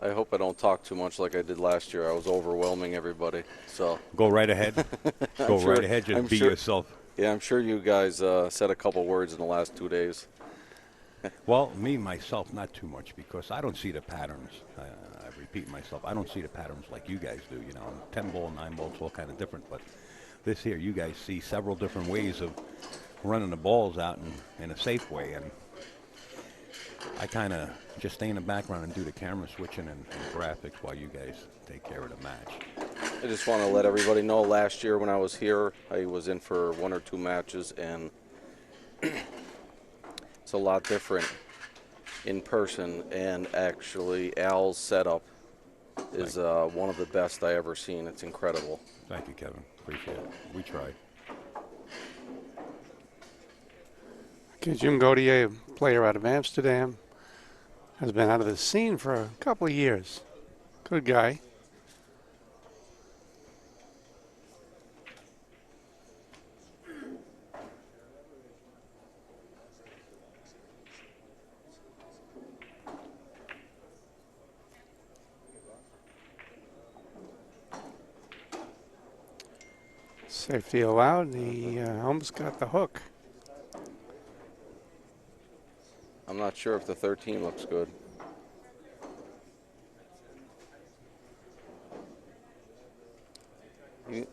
I hope I don't talk too much like I did last year. I was overwhelming everybody. So Go right ahead. I'm Go right sure. ahead. I'm Just be sure. yourself. Yeah, I'm sure you guys said a couple words in the last 2 days. Well, me, myself, not too much because I don't see the patterns. I repeat myself. I don't see the patterns like you guys do. 10 ball, 9 ball, it's all kind of different. But this here, you guys see several different ways of running the balls out in a safe way. And I kind of just stay in the background and do the camera switching and graphics while you guys take care of the match. I just want to let everybody know last year when I was here, I was in for 1 or 2 matches, and it's a lot different in person. And actually, Al's setup is one of the best I ever seen. It's incredible. Thank you, Kevin. Appreciate it. We tried. Okay, Jim Gottier, a player out of Amsterdam, has been out of the scene for a couple of years. Good guy. Safety allowed. He almost got the hook. I'm not sure if the 13 looks good.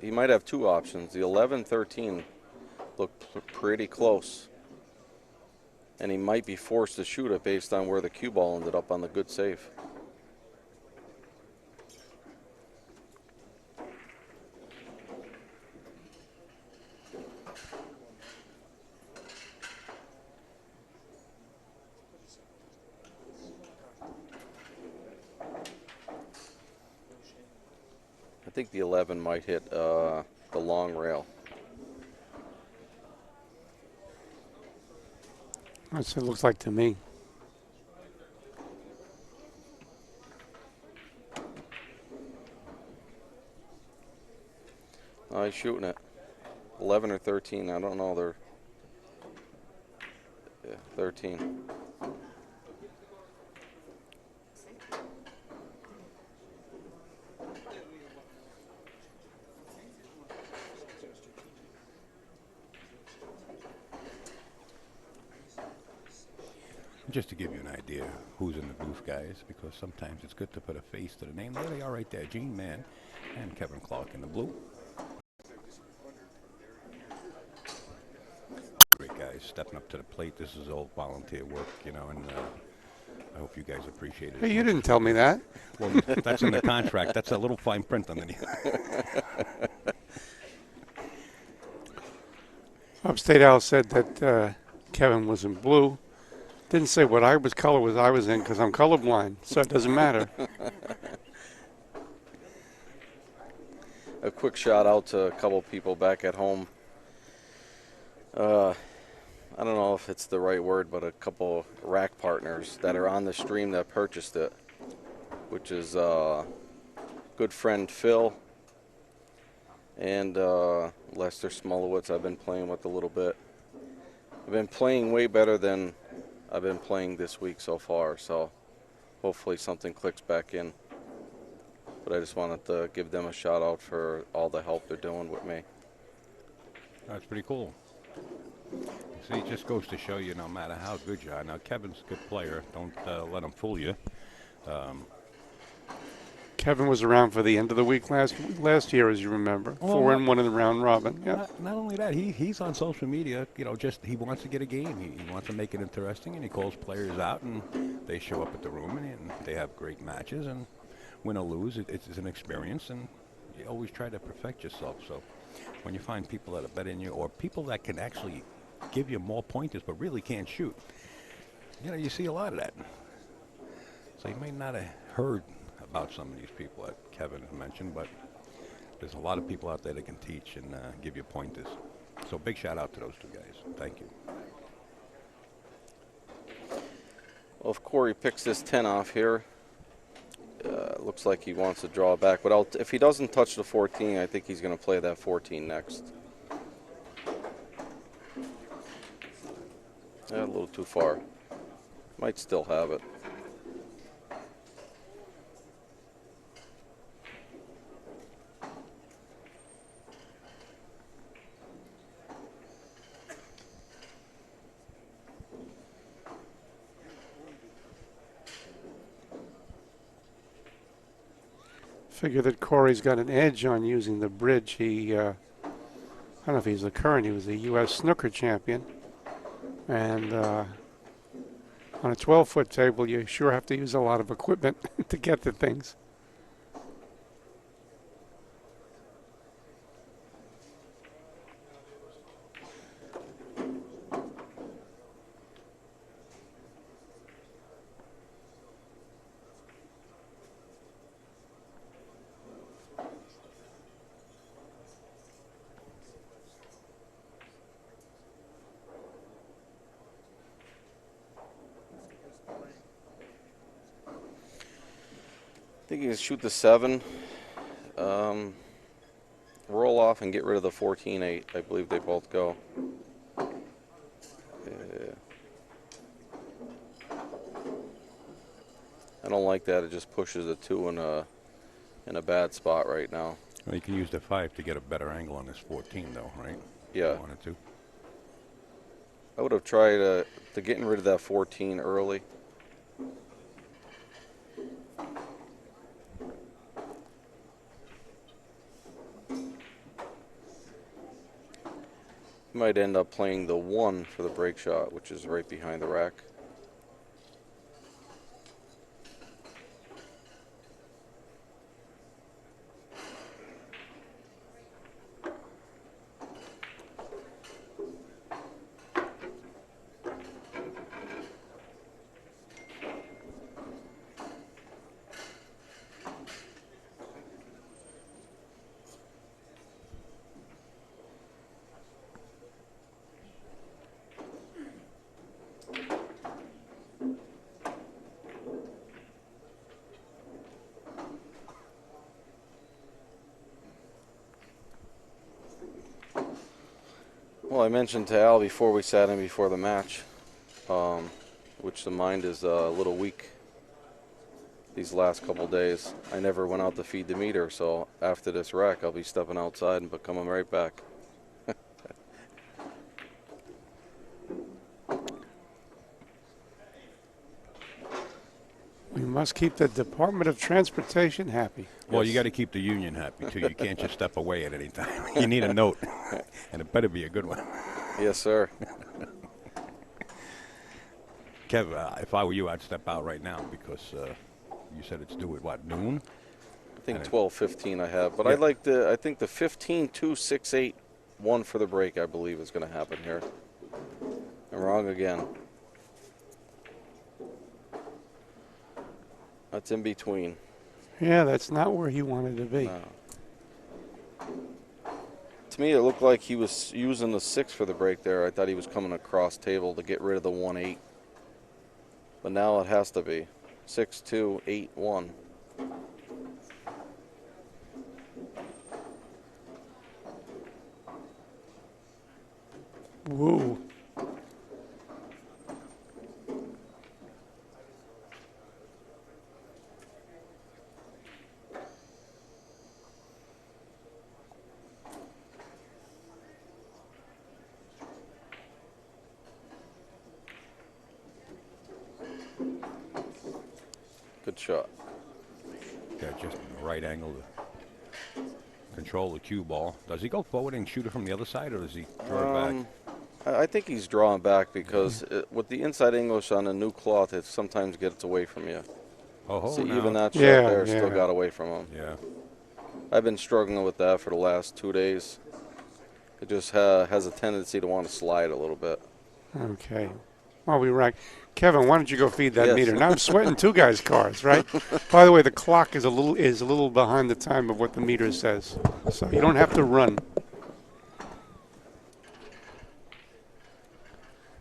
He might have two options. The 11-13 look pretty close. And he might be forced to shoot it based on where the cue ball ended up on the good save. I think the 11 might hit the long rail. That's what it looks like to me. Oh, he's shooting it. 11 or 13, I don't know. They're 13. Just to give you an idea who's in the booth, guys, because sometimes it's good to put a face to the name. There they are right there, Gene Mann and Kevin Clark in the blue. Great guys stepping up to the plate. This is all volunteer work, and I hope you guys appreciate it. Hey, you didn't tell me that. Well, that's in the contract. That's a little fine print underneath. Upstate Al said that Kevin was in blue. Didn't say what color I was in because I'm colorblind, so it doesn't matter. A quick shout out to a couple people back at home. I don't know if it's the right word, but a couple rack partners that are on the stream that purchased it, which is good friend Phil and Lester Smolowitz. I've been playing with a little bit. I've been playing way better than I've been playing this week so far, so hopefully something clicks back in. But I just wanted to give them a shout out for all the help they're doing with me. That's pretty cool. See, it just goes to show you no matter how good you are. Now, Kevin's a good player. Don't let him fool you. Kevin was around for the end of the week last year, as you remember. Well, 4-1 in the round robin. Yep. Not only that, he's on social media. Just he wants to get a game. He wants to make it interesting, and he calls players out, and they show up at the room, and they have great matches. And win or lose, it's an experience, and you always try to perfect yourself. So when you find people that are better than you, or people that can actually give you more pointers but really can't shoot, you see a lot of that. So you may not have heard about some of these people that Kevin has mentioned, but there's a lot of people out there that can teach and give you pointers. So big shout out to those two guys. Thank you. Well, if Corey picks this 10 off here, looks like he wants to draw back. But if he doesn't touch the 14, I think he's going to play that 14 next. A little too far. Might still have it. figure that Corey's got an edge on using the bridge. I don't know if he's the current. He was a U.S. snooker champion. And on a 12-foot table, you sure have to use a lot of equipment to get the things. I think you can shoot the 7, roll off, and get rid of the 14-8. I believe they both go. I don't like that. It just pushes the 2 in a bad spot right now. Well, you can use the 5 to get a better angle on this 14, though, right? Yeah. You wanted to. I would have tried to getting rid of that 14 early. Might end up playing the 1 for the break shot, which is right behind the rack. Well, I mentioned to Al before we sat in before the match, which the mind is a little weak these last couple days. I never went out to feed the meter, so after this rack, I'll be stepping outside and coming right back. We must keep the Department of Transportation happy. Well, you Yes. got to keep the union happy, too. You can't just step away at any time. You need a note, and it better be a good one. Yes, sir. Kev, if I were you, I'd step out right now because you said it's due at, what, noon? I think And it- 12-15 I have, but Yeah. I think the 15-2-6-8 1 for the break, I believe, is going to happen here. I'm wrong again. That's in between. Yeah, that's not where he wanted to be. No. To me, it looked like he was using the 6 for the break there. I thought he was coming across table to get rid of the 1-8. But now it has to be 6-2-8-1. Woo. Good shot. Yeah, just right angle to control the cue ball. Does he go forward and shoot it from the other side, or does he draw it back? I think he's drawing back because with the inside English on a new cloth, it sometimes gets away from you. Oh, See, now. even that shot Yeah, there still yeah. got away from him. Yeah. I've been struggling with that for the last 2 days. It just has a tendency to want to slide a little bit. Okay. Well, we rack. Kevin, why don't you go feed that Yes. meter? Now I'm sweating two guys' cars, right? By the way, the clock is a little behind the time of what the meter says, so you don't have to run.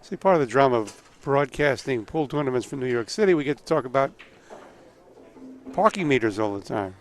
See, part of the drama of broadcasting pool tournaments from New York City, we get to talk about parking meters all the time.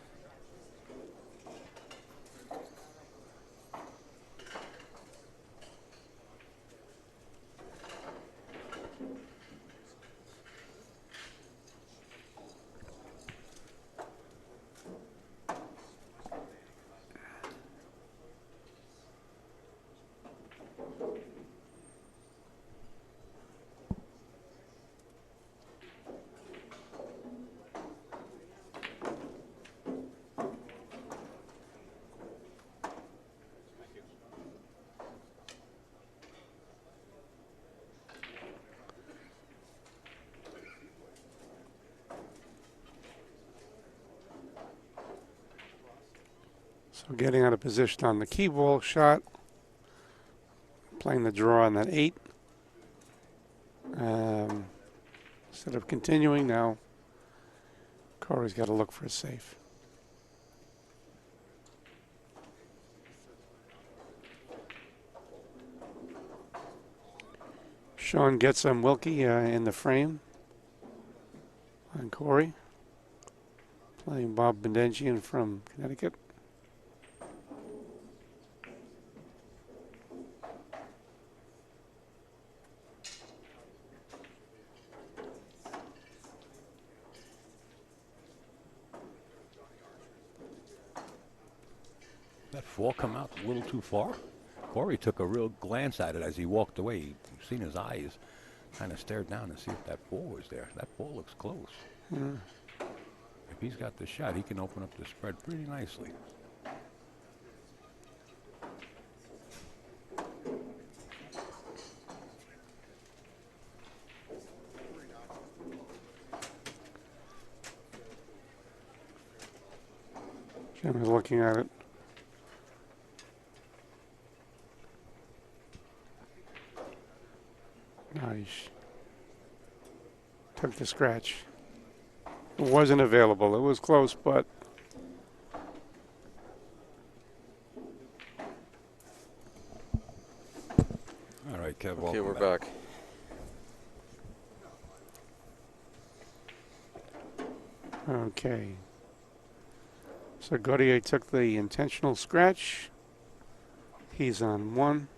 So getting out of position on the key ball shot, playing the draw on that 8. Instead of continuing now, Corey's got to look for a safe. Sean gets Wilkie in the frame on Corey, playing Bob Bendengian from Connecticut. That 4 come out a little too far. Corey took a real glance at it as he walked away. You've seen his eyes kind of stared down to see if that 4 was there. That 4 looks close. If he's got the shot, he can open up the spread pretty nicely. Jim is looking at it. Nice. Took the scratch. It wasn't available. It was close, but All right, Kev. Okay, welcome we're back. okay. So Gottier took the intentional scratch. He's on 1.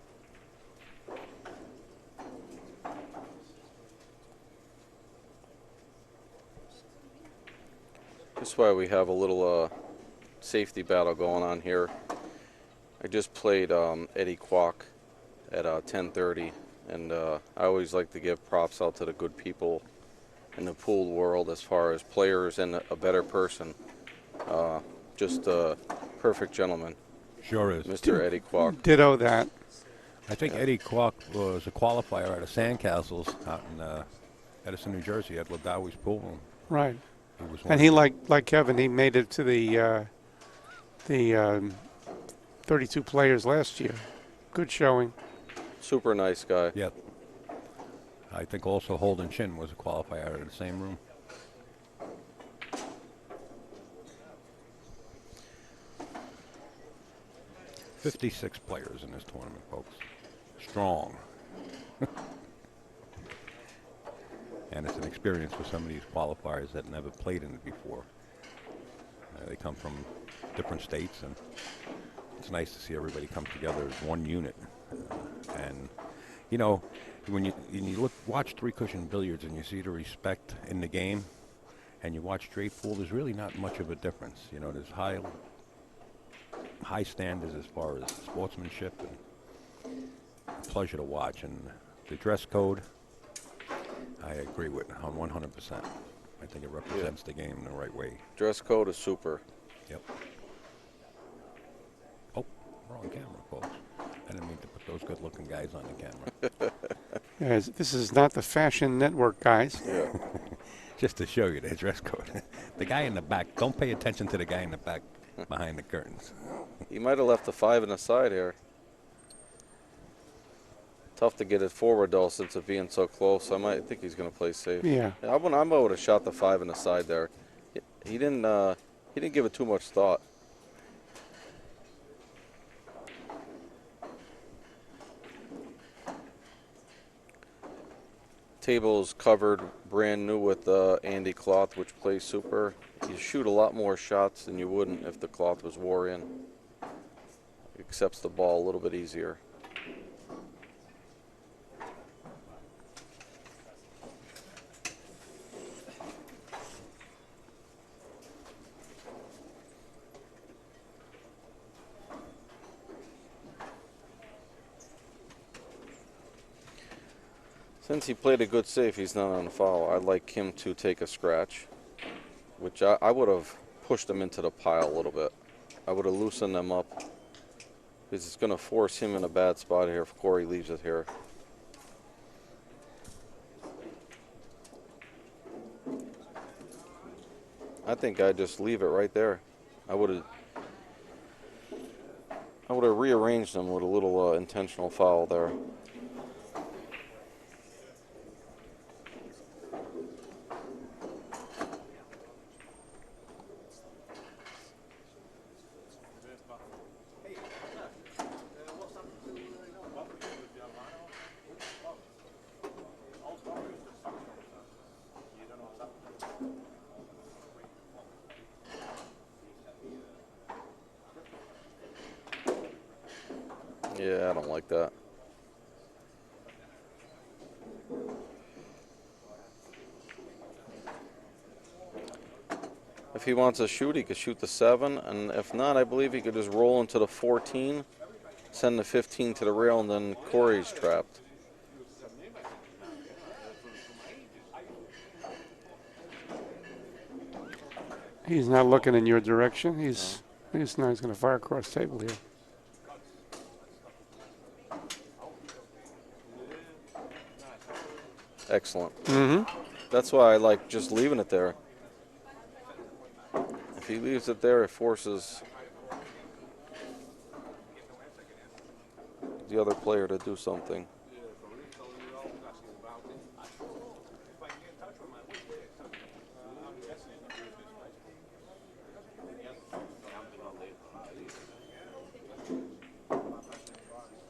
That's why we have a little safety battle going on here. I just played Eddie Kwok at 10:30, and I always like to give props out to the good people in the pool world as far as players and a better person. Just a perfect gentleman, Sure is. Mr. Eddie Kwok. Ditto that. I think Eddie Kwok was a qualifier out of Sandcastles out in Edison, New Jersey, at Ladowie's pool room. Right. He was And he, like Kevin, he made it to the 32 players last year. Good showing. Super nice guy. Yep. I think also Holden Chin was a qualifier out of the same room. "56 players in this tournament, folks. Strong. And it's an experience for some of these qualifiers that never played in it before. They come from different states, and it's nice to see everybody come together as one unit. And you know, when you watch three cushion billiards and you see the respect in the game, and you watch straight pool, there's really not much of a difference. You know, there's high standards as far as sportsmanship, and a pleasure to watch. And the dress code, I agree with on 100%. I think it represents the game in the right way. Dress code is super. Yep. Oh, wrong camera, folks. I didn't mean to put those good-looking guys on the camera. Yes, this is not the Fashion Network, guys. Yeah. Just to show you the dress code. The guy in the back, don't pay attention to the guy in the back behind the curtains. He might have left the 5 in the side here. Tough to get it forward though, since it being so close. I think he's going to play safe. Yeah. I would have shot the 5 in the side there. He didn't give it too much thought. Table's covered brand new with Andy cloth, which plays super. You shoot a lot more shots than you wouldn't if the cloth was wore in. It accepts the ball a little bit easier. Since he played a good save, he's not on a foul. I'd like him to take a scratch, which I would have pushed him into the pile a little bit. I would have loosened them up, because it's going to force him in a bad spot here if Corey leaves it here. I think I'd just leave it right there. I would have I would have rearranged them with a little intentional foul there. Yeah, I don't like that. If he wants to shoot, he could shoot the 7, and if not, I believe he could just roll into the 14, send the 15 to the rail, and then Corey's trapped. He's not looking in your direction. He's going to fire across the table here. Excellent. Mm-hmm. That's why I like just leaving it there. If he leaves it there, it forces the other player to do something.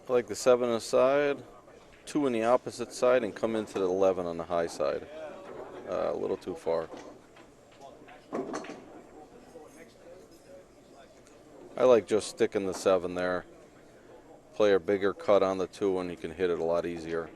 I like the 7 aside, 2 on the opposite side, and come into the 11 on the high side. A little too far. I like just sticking the 7 there. Play a bigger cut on the 2, and you can hit it a lot easier.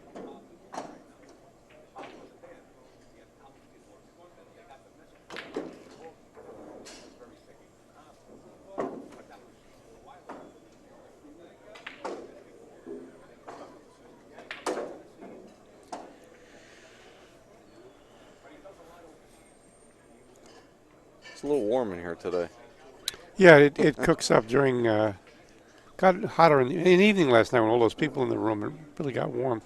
It's a little warm in here today. Yeah, it cooks up during. Got hotter in the evening last night when all those people in the room. It really got warm.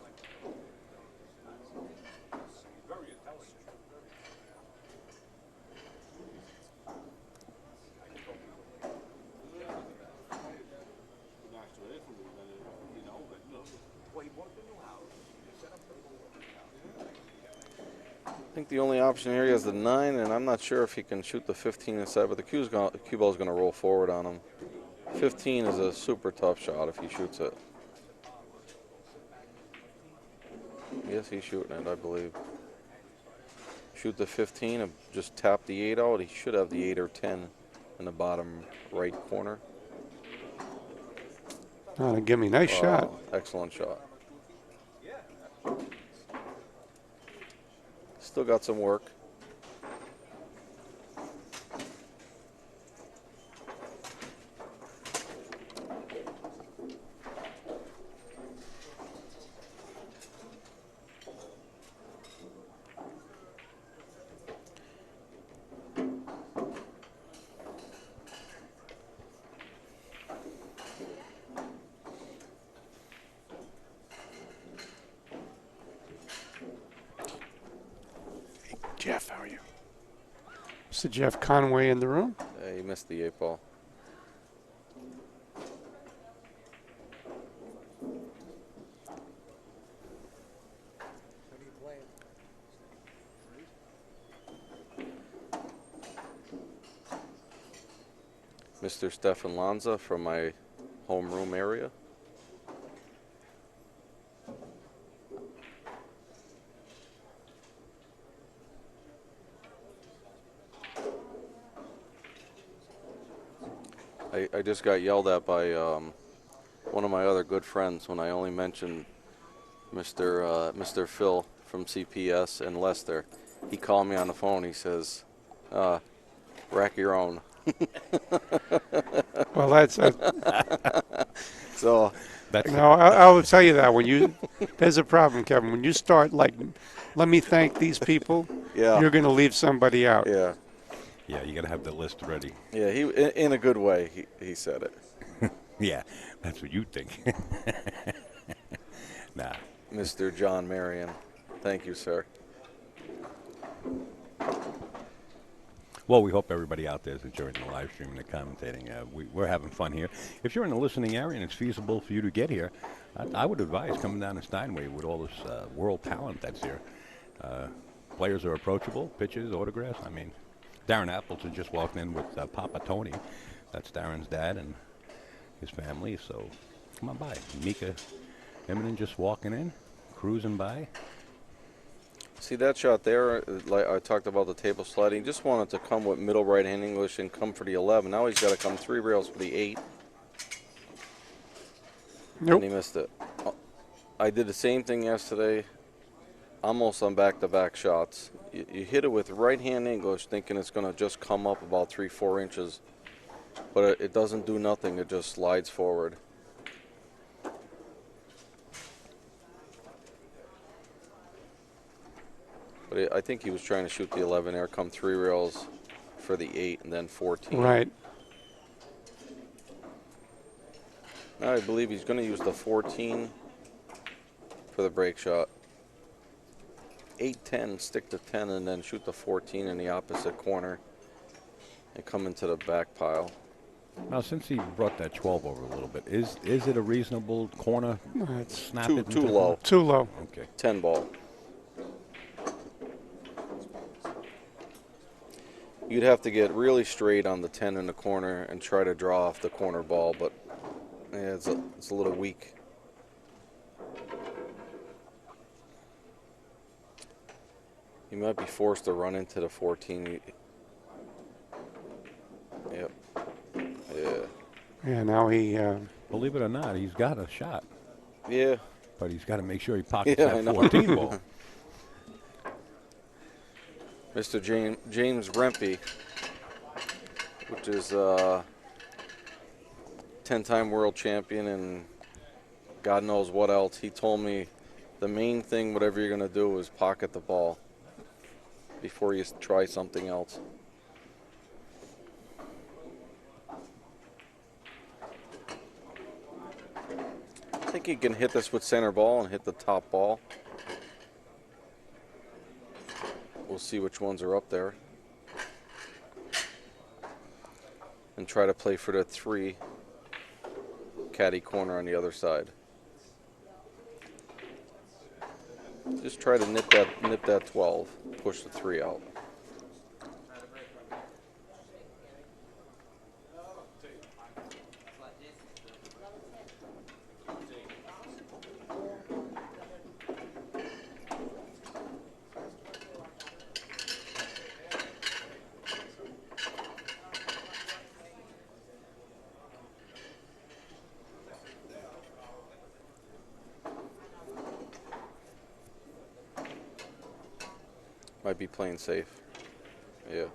I think the only option here he has the 9, and I'm not sure if he can shoot the 15 inside, but the cue ball's going to roll forward on him. 15 is a super tough shot if he shoots it. Yes, he's shooting it, I believe. Shoot the 15 and just tap the 8 out. He should have the 8 or 10 in the bottom right corner. Oh, give me nice shot. Excellent shot. Still got some work. Jeff, how are you? Mr. Jeff Conway in the room. He missed the 8 ball. Mr. Stefan Lanza from my homeroom area. I just got yelled at by one of my other good friends when I only mentioned Mr. Phil from CPS in Leicester. He called me on the phone. He says, rack your own. Well, that's So no. I will tell you that there's a problem, Kevin. When you start like, let me thank these people. yeah, You're going to leave somebody out. yeah, Yeah, you got to have the list ready. yeah. He in a good way. He said it. Yeah, that's what you think. Nah. Mr. John Marion, thank you, sir. Well, we hope everybody out there is enjoying the live stream and the commentating. We're having fun here. If you're in the listening area and it's feasible for you to get here, I would advise coming down to Steinway with all this world talent that's here. Uh, Players are approachable, pitches, autographs. I mean, Darren Appleton just walked in with Papa Tony. That's Darren's dad and his family. So come on by. Mika Eminem just walking in, cruising by. See that shot there? Like I talked about the table sliding. He just wanted to come with middle right-hand English and come for the 11. Now he's got to come 3 rails for the 8. Nope. And he missed it. I did the same thing yesterday, almost on back-to-back shots. You hit it with right-hand English thinking it's going to just come up about 3-4 inches. But it doesn't do nothing. It just slides forward. But I think he was trying to shoot the 11 there, come 3 rails for the 8 and then 14. Right. Now I believe he's going to use the 14 for the break shot. 8-10, stick to 10, and then shoot the 14 in the opposite corner and come into the back pile. Now, since he brought that 12 over a little bit, is it a reasonable corner? It's Snap Too it into the low. corner? too low. Okay. 10 ball. You'd have to get really straight on the 10 in the corner and try to draw off the corner ball, but yeah, it's a little weak. You might be forced to run into the 14. Yep. Yeah. Yeah, now he, Believe it or not, he's got a shot, Yeah. but he's got to make sure he pockets Yeah, I that know. 14 ball. Mr. James Rempe, which is 10-time world champion and God knows what else. He told me the main thing, whatever you're going to do, is pocket the ball before you try something else. I think he can hit this with center ball and hit the top ball. We'll see which ones are up there. And try to play for the 3 caddy corner on the other side. Just try to nip that 12, push the 3 out. Might be playing safe. Yeah.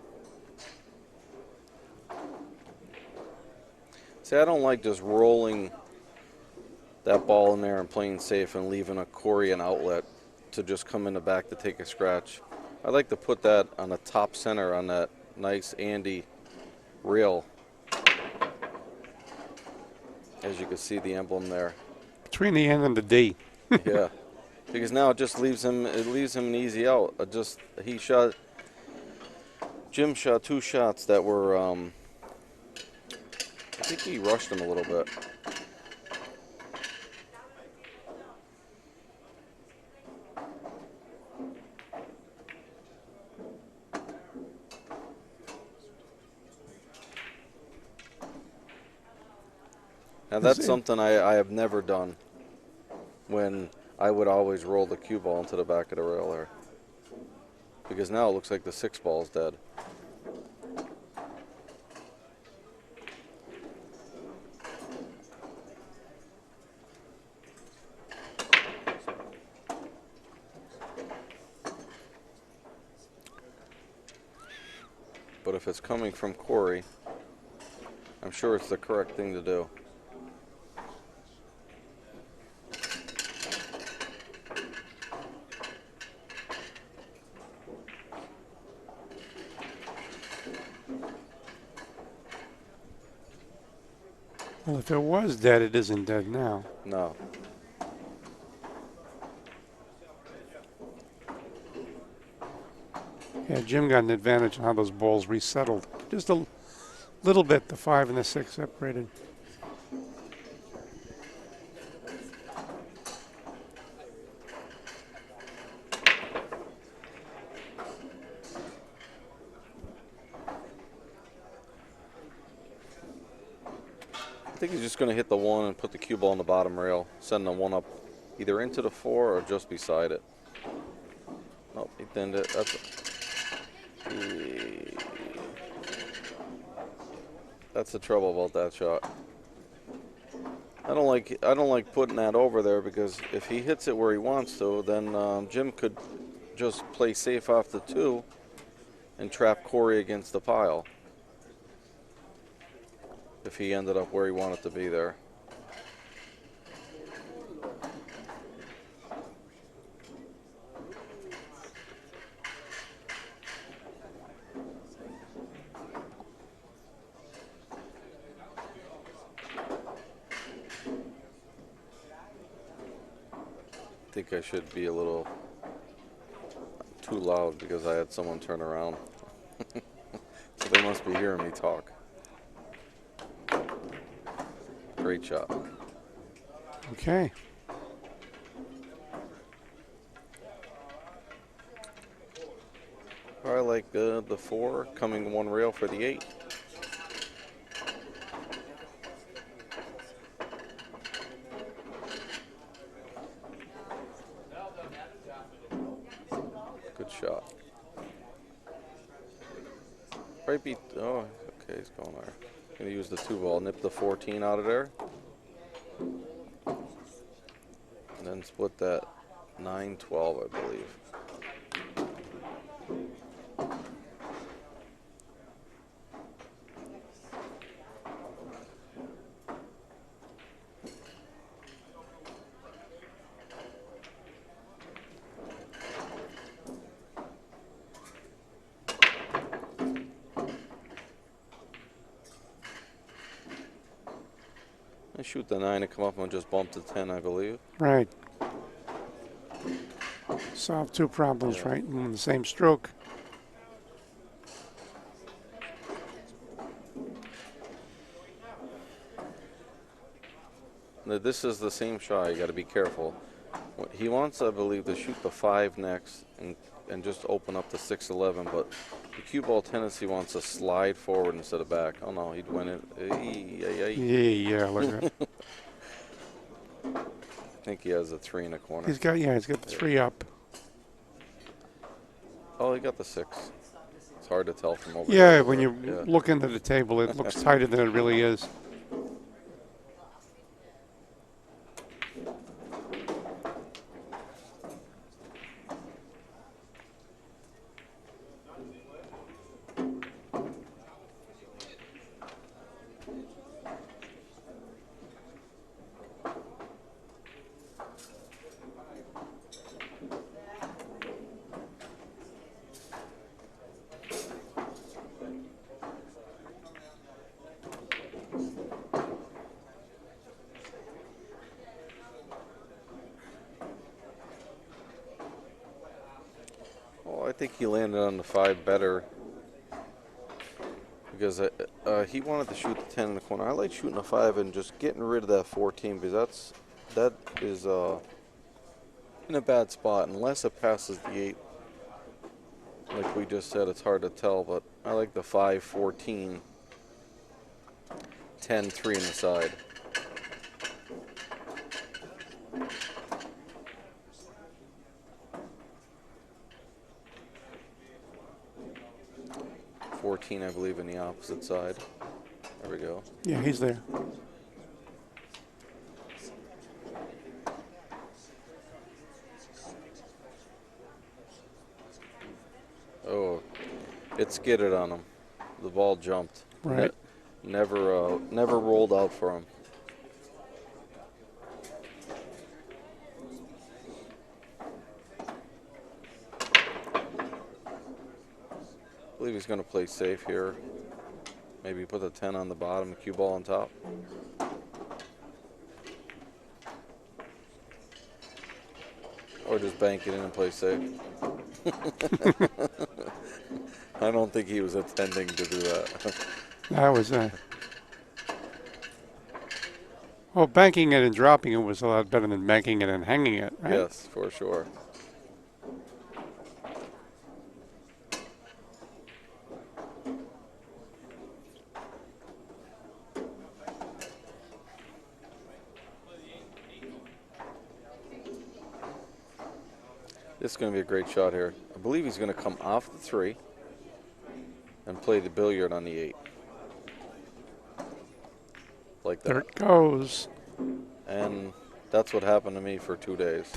See, I don't like just rolling that ball in there and playing safe and leaving a Corey an outlet to just come in the back to take a scratch. I like to put that on the top center on that nice Andy rail. As you can see the emblem there. between the N and the D. Yeah. Because now it just leaves him an easy out. Jim shot 2 shots that were I think he rushed him a little bit. Now that's something I have never done when I would always roll the cue ball into the back of the rail there. Because now it looks like the 6 ball's dead. But if it's coming from Corey, I'm sure it's the correct thing to do. Well, if it was dead, it isn't dead now. No. Yeah, Jim got an advantage on how those balls resettled. Just a little bit, the 5 and the 6 separated. I think he's just going to hit the 1 and put the cue ball on the bottom rail, send the 1 up either into the 4 or just beside it. Nope, he thinned it. That's the trouble about that shot. I don't like putting that over there, because if he hits it where he wants to, then Jim could just play safe off the 2 and trap Corey against the pile if he ended up where he wanted to be there. I think I should be a little too loud because I had someone turn around. So they must be hearing me talk. Great shot. Okay. I like the 4 coming 1 rail for the 8. Good shot. Right beat. Oh, okay, he's going there. Gonna use the 2 ball, nip the 14 out of there, and then split that 9-12, I believe. I shoot the 9 to come up and just bump the 10, I believe. Right. Solve 2 problems, Yeah. right, in the same stroke. Now, this is the same shot. You got to be careful. What he wants, I believe, to shoot the 5 next and just open up the 6-11, but the cue ball tendency wants to slide forward instead of back. Oh no, he'd win it. Yeah, look at it. I think he has a 3 in the corner. He's got the 3 up. Oh, he got the 6. It's hard to tell from over Yeah, here. when you look into the table, it looks tighter than it really is. I think he landed on the 5 better because he wanted to shoot the 10 in the corner. I like shooting the 5 and just getting rid of that 14 because that is in a bad spot unless it passes the 8. Like we just said, it's hard to tell, but I like the 5, 14, 10, 3 in the side. I believe, in the opposite side. There we go. Yeah, he's there. Oh, it skidded on him. The ball jumped. Right. Never rolled out for him. I believe he's going to play safe here. Maybe put the 10 on the bottom, cue ball on top. Or just bank it in and play safe. I don't think he was intending to do that. That was well, banking it and dropping it was a lot better than banking it and hanging it, right? Yes, for sure. This is going to be a great shot here. I believe he's going to come off the 3 and play the billiard on the 8. Like that. There it goes. And that's what happened to me for 2 days.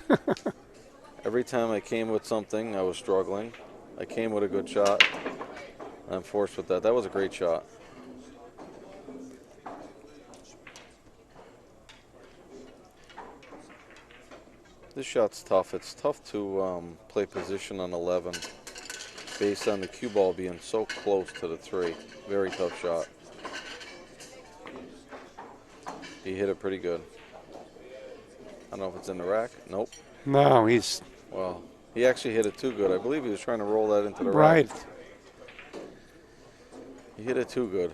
Every time I came with something, I was struggling. I came with a good shot. I'm forced with that. That was a great shot. This shot's tough. It's tough to play position on 11 based on the cue ball being so close to the 3. Very tough shot. He hit it pretty good. I don't know if it's in the rack. Nope. No, he's Well, he actually hit it too good. I believe he was trying to roll that into the right. rack. He hit it too good.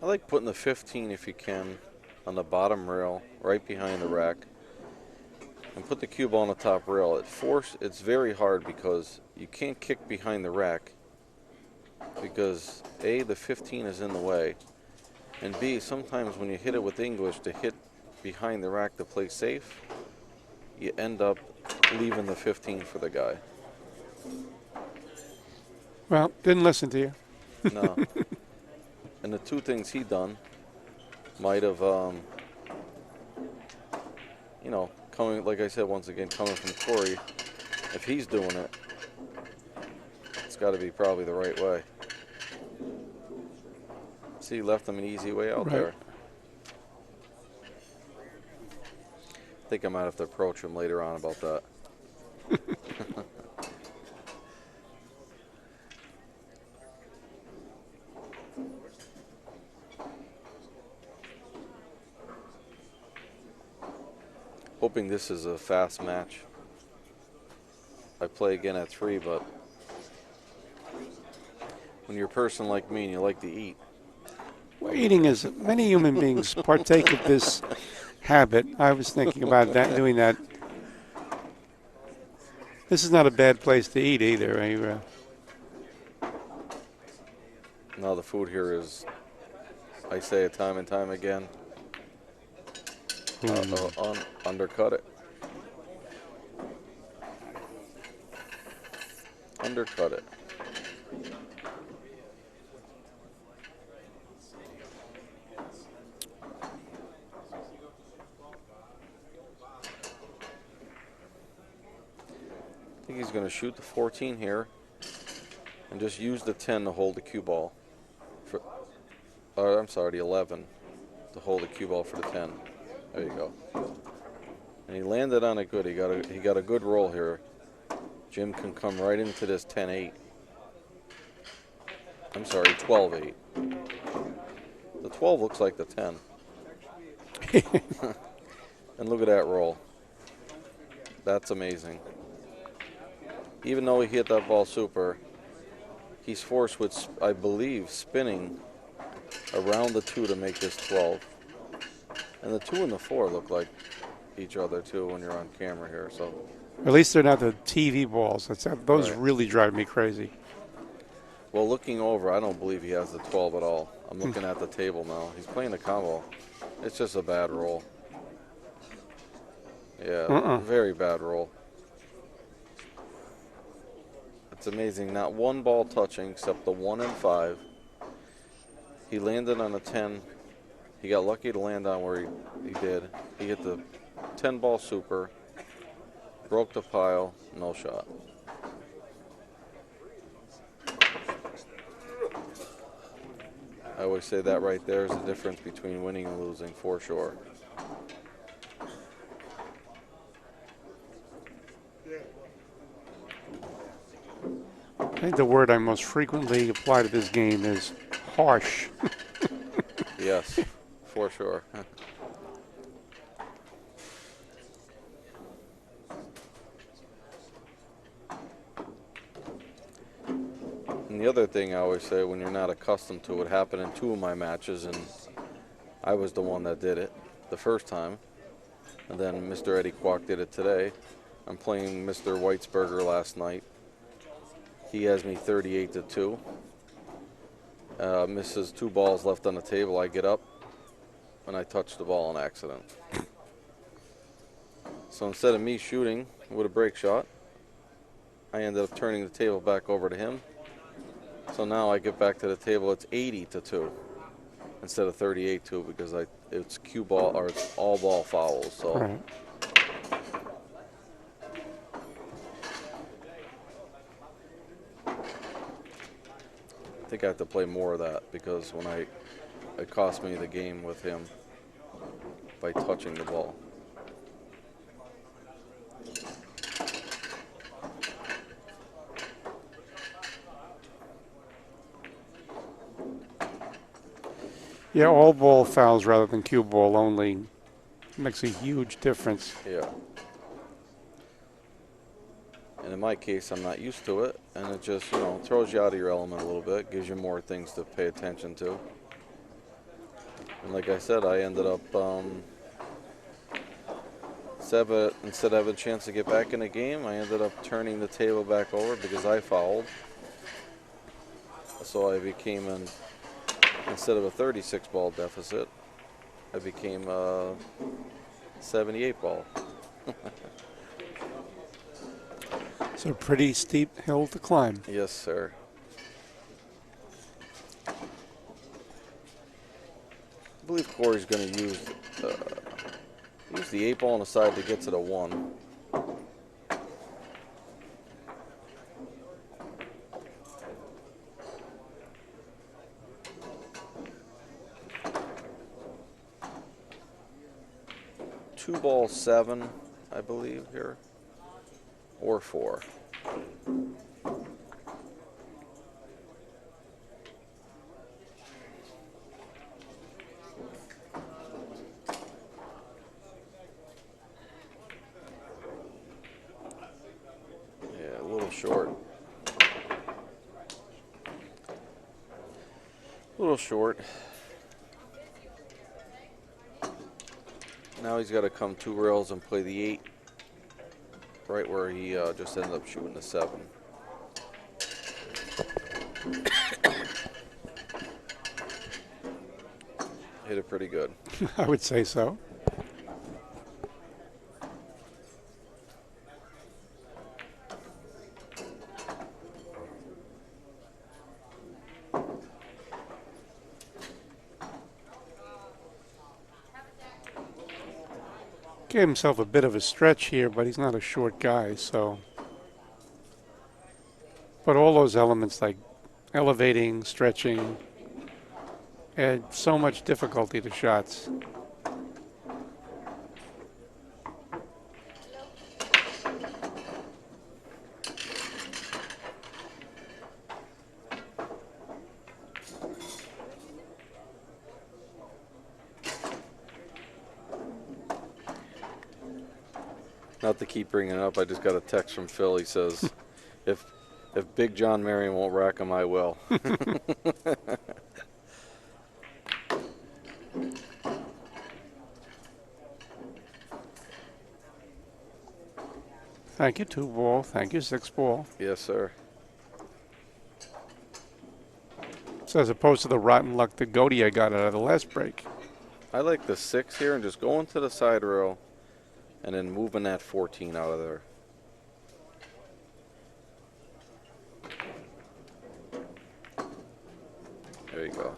I like putting the 15 if you can on the bottom rail, right behind the rack, and put the cue ball on the top rail. It's very hard because you can't kick behind the rack because A, the 15 is in the way, and B, sometimes when you hit it with English to hit behind the rack to play safe, you end up leaving the 15 for the guy. Well, didn't listen to you. No. And the 2 things he done might have, you know, coming, like I said, once again, coming from Corey, if he's doing it, it's got to be probably the right way. See, he left him an easy way out Right. there. I think I might have to approach him later on about that. Hoping this is a fast match. I play again at 3, but when you're a person like me and you like to eat, Well, eating is many human beings partake of this habit. I was thinking about that, doing that. This is not a bad place to eat either. now the food here is, I say it time and time again, undercut it. Undercut it. I think he's going to shoot the 14 here and just use the 10 to hold the cue ball. I'm sorry, the 11 to hold the cue ball for the 10. There you go. And he landed on it good. He got a good roll here. Jim can come right into this 10-8. I'm sorry, 12-8. The 12 looks like the 10. And look at that roll. That's amazing. Even though he hit that ball super, he's forced with, I believe, spinning around the 2 to make this 12. And the 2 and the 4 look like each other, too, when you're on camera here. So At least they're not the TV balls. Those Right. really drive me crazy. Well, looking over, I don't believe he has the 12 at all. I'm looking at the table now. He's playing the combo. It's just a bad roll. Yeah, very bad roll. amazing. Not one ball touching except the 1 and 5. He landed on a 10. He got lucky to land on where he did. He hit the 10 ball super, broke the pile, no shot. I always say that right there is the difference between winning and losing, for sure. I think the word I most frequently apply to this game is harsh. Yes, for sure. And the other thing I always say, when you're not accustomed to it, happened in 2 of my matches, and I was the one that did it the first time, and then Mr. Eddie Kwok did it today. I'm playing Mr. Weitzberger last night. He has me 38-2. Misses 2 balls left on the table. I get up, and I touch the ball on accident. So instead of me shooting with a break shot, I ended up turning the table back over to him. So now I get back to the table, it's 80-2 instead of 38-2 because it's cue ball or it's all ball fouls. So Right. I think I have to play more of that because when it cost me the game with him by touching the ball. Yeah, all ball fouls rather than cue ball only makes a huge difference. Yeah. And in my case, I'm not used to it, and it just, throws you out of your element a little bit, gives you more things to pay attention to. And like I said, I ended up, instead of having a chance to get back in the game, I ended up turning the table back over because I fouled. So I became, instead of a 36 ball deficit, I became a 78 ball. It's a pretty steep hill to climb. Yes, sir. I believe Corey's going to use the 8 ball on the side to get to the 1. Two ball 7, I believe here, or 4. Yeah, a little short. A little short. Now he's got to come 2 rails and play the 8, right where he just ended up shooting the 7. Hit it pretty good. I would say so. Gave himself a bit of a stretch here, but he's not a short guy, so. But all those elements like elevating, stretching, add so much difficulty to shots. Not to keep bringing it up, I just got a text from Phil. He says, if Big John Marion won't rack him, I will. Thank you, 2 ball. Thank you, 6 ball. Yes, sir. So as opposed to the rotten luck that Gottier got out of the last break. I like the 6 here and just going to the side rail and then moving that 14 out of there. you go.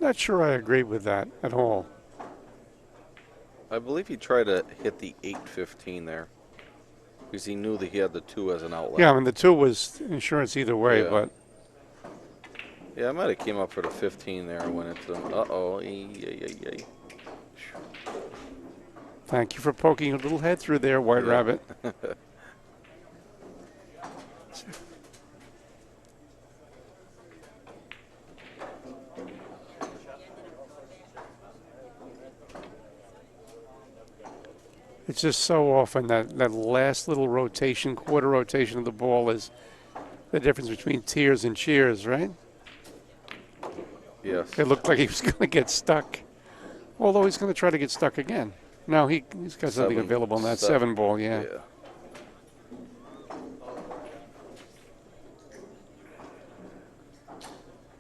Not sure I agree with that at all. I believe he tried to hit the 8-15 there because he knew that he had the 2 as an outlet. Yeah, I mean, the 2 was insurance either way, Yeah. but Yeah, I might have came up for the 15 there and went into them. Uh-oh. thank you for poking your little head through there, White Yeah. Rabbit. It's just so often that last little rotation, quarter rotation of the ball is the difference between tears and cheers, right? Yes. It looked like he was going to get stuck. Although he's going to try to get stuck again. No, he's got something 7, available in that 7. 7 ball, yeah.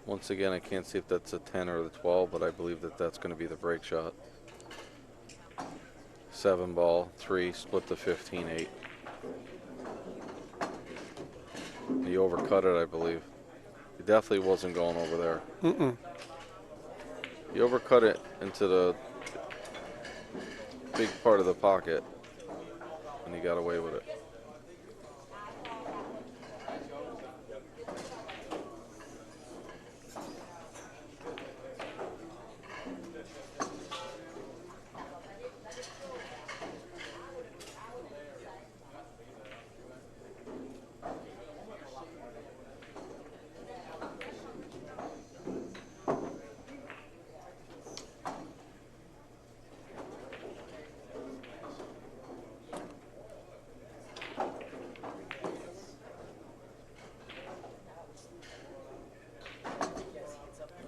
Once again, I can't see if that's a 10 or the 12, but I believe that that's going to be the break shot. 7 ball, 3, split the 15-8. He overcut it, I believe. He definitely wasn't going over there. Mm-mm. He overcut it into the big part of the pocket, and he got away with it.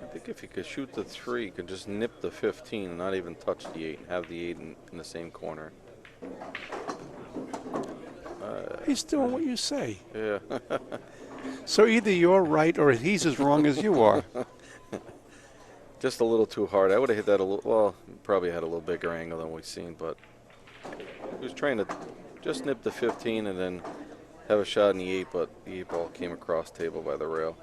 I think if he could shoot the 3, he could just nip the 15 and not even touch the 8 and have the 8 in the same corner. He's doing what you say. Yeah. So either you're right or he's as wrong as you are. Just a little too hard. I would have hit that a little, well, probably had a little bigger angle than we've seen, but he was trying to just nip the 15 and then have a shot in the 8, but the 8 ball came across table by the rail.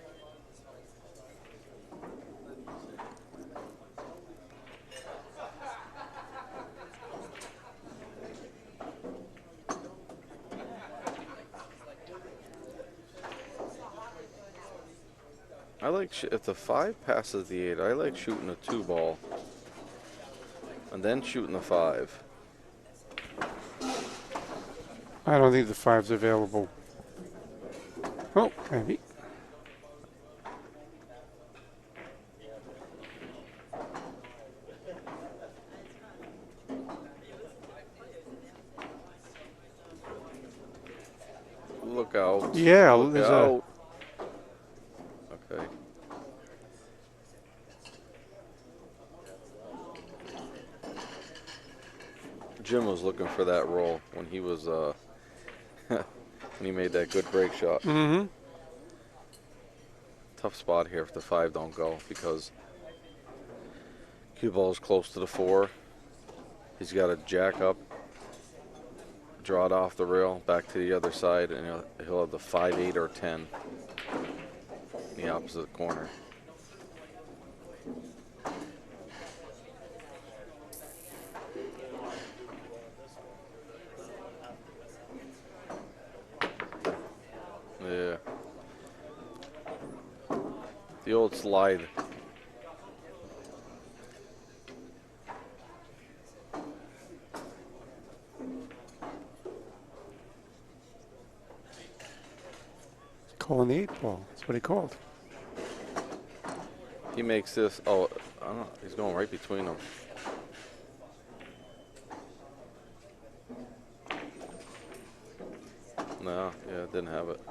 I like, if the 5 passes the 8, I like shooting a 2 ball and then shooting the 5. I don't think the 5's available. Oh, maybe. Look out. Yeah, Look there's out. Okay. Jim was looking for that roll when he was when he made that good break shot. Mm-hmm. Tough spot here if the 5 don't go because cue ball is close to the 4. He's got to jack up, draw it off the rail, back to the other side, and he'll have the 5, 8, or 10 in the opposite corner. Yeah. The old slide. Calling the 8 ball. That's what he called. He makes this. Oh, I don't know. He's going right between them. No, yeah, didn't have it.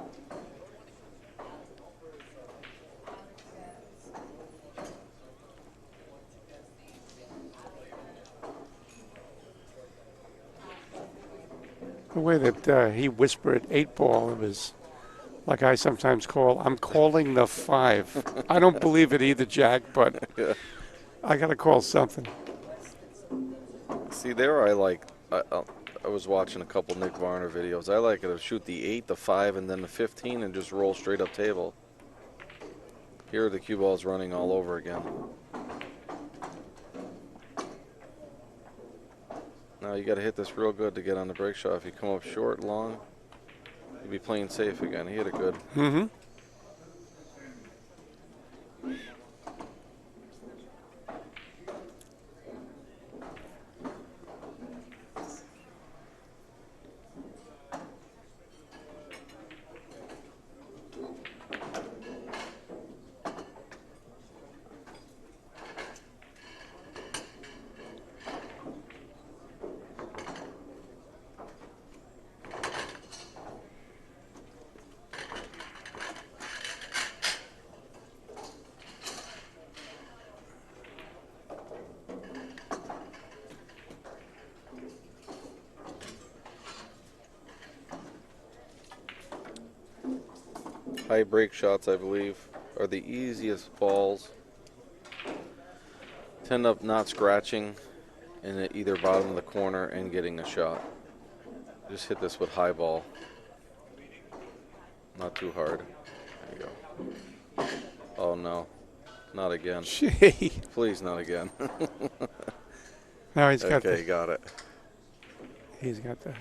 The way that he whispered 8-ball, it was like I sometimes call, I'm calling the 5. I don't believe it either, Jack, but Yeah. I got to call something. See, there I was watching a couple Nick Varner videos. I like it to shoot the 8, the 5, and then the 15 and just roll straight up table. Here the cue ball's running all over again. Now you got to hit this real good to get on the break shot. If you come up short, long, you'd be playing safe again. He hit it good. Mm-hmm. High break shots, I believe, are the easiest balls. Tend up not scratching in the either bottom of the corner and getting a shot. Just hit this with high ball. Not too hard. There you go. Oh no, not again. Gee. Please, not again. Now he's got Okay, got it. he's got the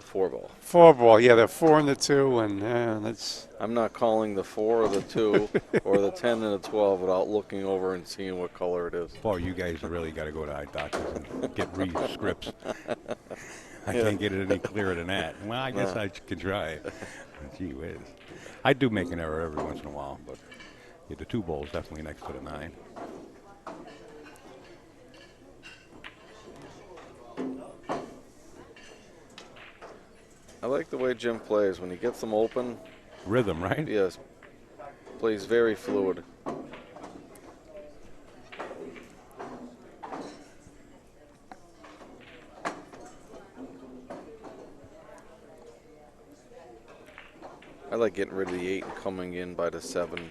4-ball. 4-ball. Yeah, the 4 and the 2, and that's I'm not calling the 4 or the 2 or the 10 and the 12 without looking over and seeing what color it is. Paul, you guys really got to go to eye doctors and get scripts. I Yeah. can't get it any clearer than that. Well, I guess No. I could try. Gee whiz. I do make an error every once in a while, but yeah, the 2 ball is definitely next to the 9. I like the way Jim plays. When he gets them open, Rhythm, right? yes, plays very fluid. I like getting rid of the 8 and coming in by the 7,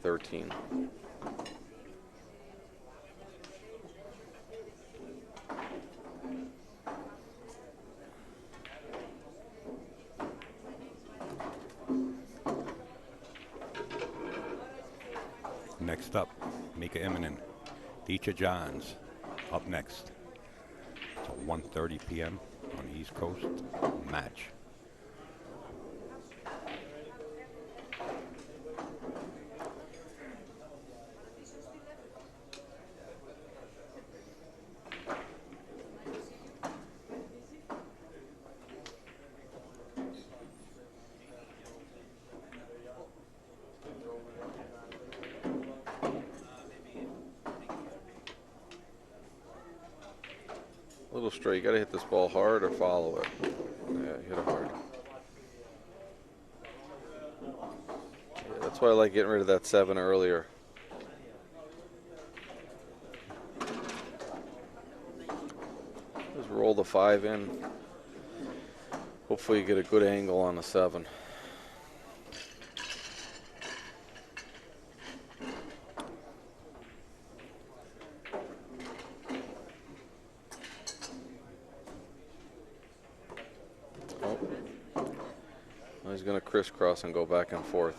13. Next up, Mika Immonen, Deecha Johns, up next. It's a 1:30 p.m. on the East Coast match. A little straight. You got to hit this ball hard or follow it. Yeah, hit it hard. Yeah, that's why I like getting rid of that 7 earlier. Just roll the 5 in. Hopefully you get a good angle on the 7. He's going to crisscross and go back and forth.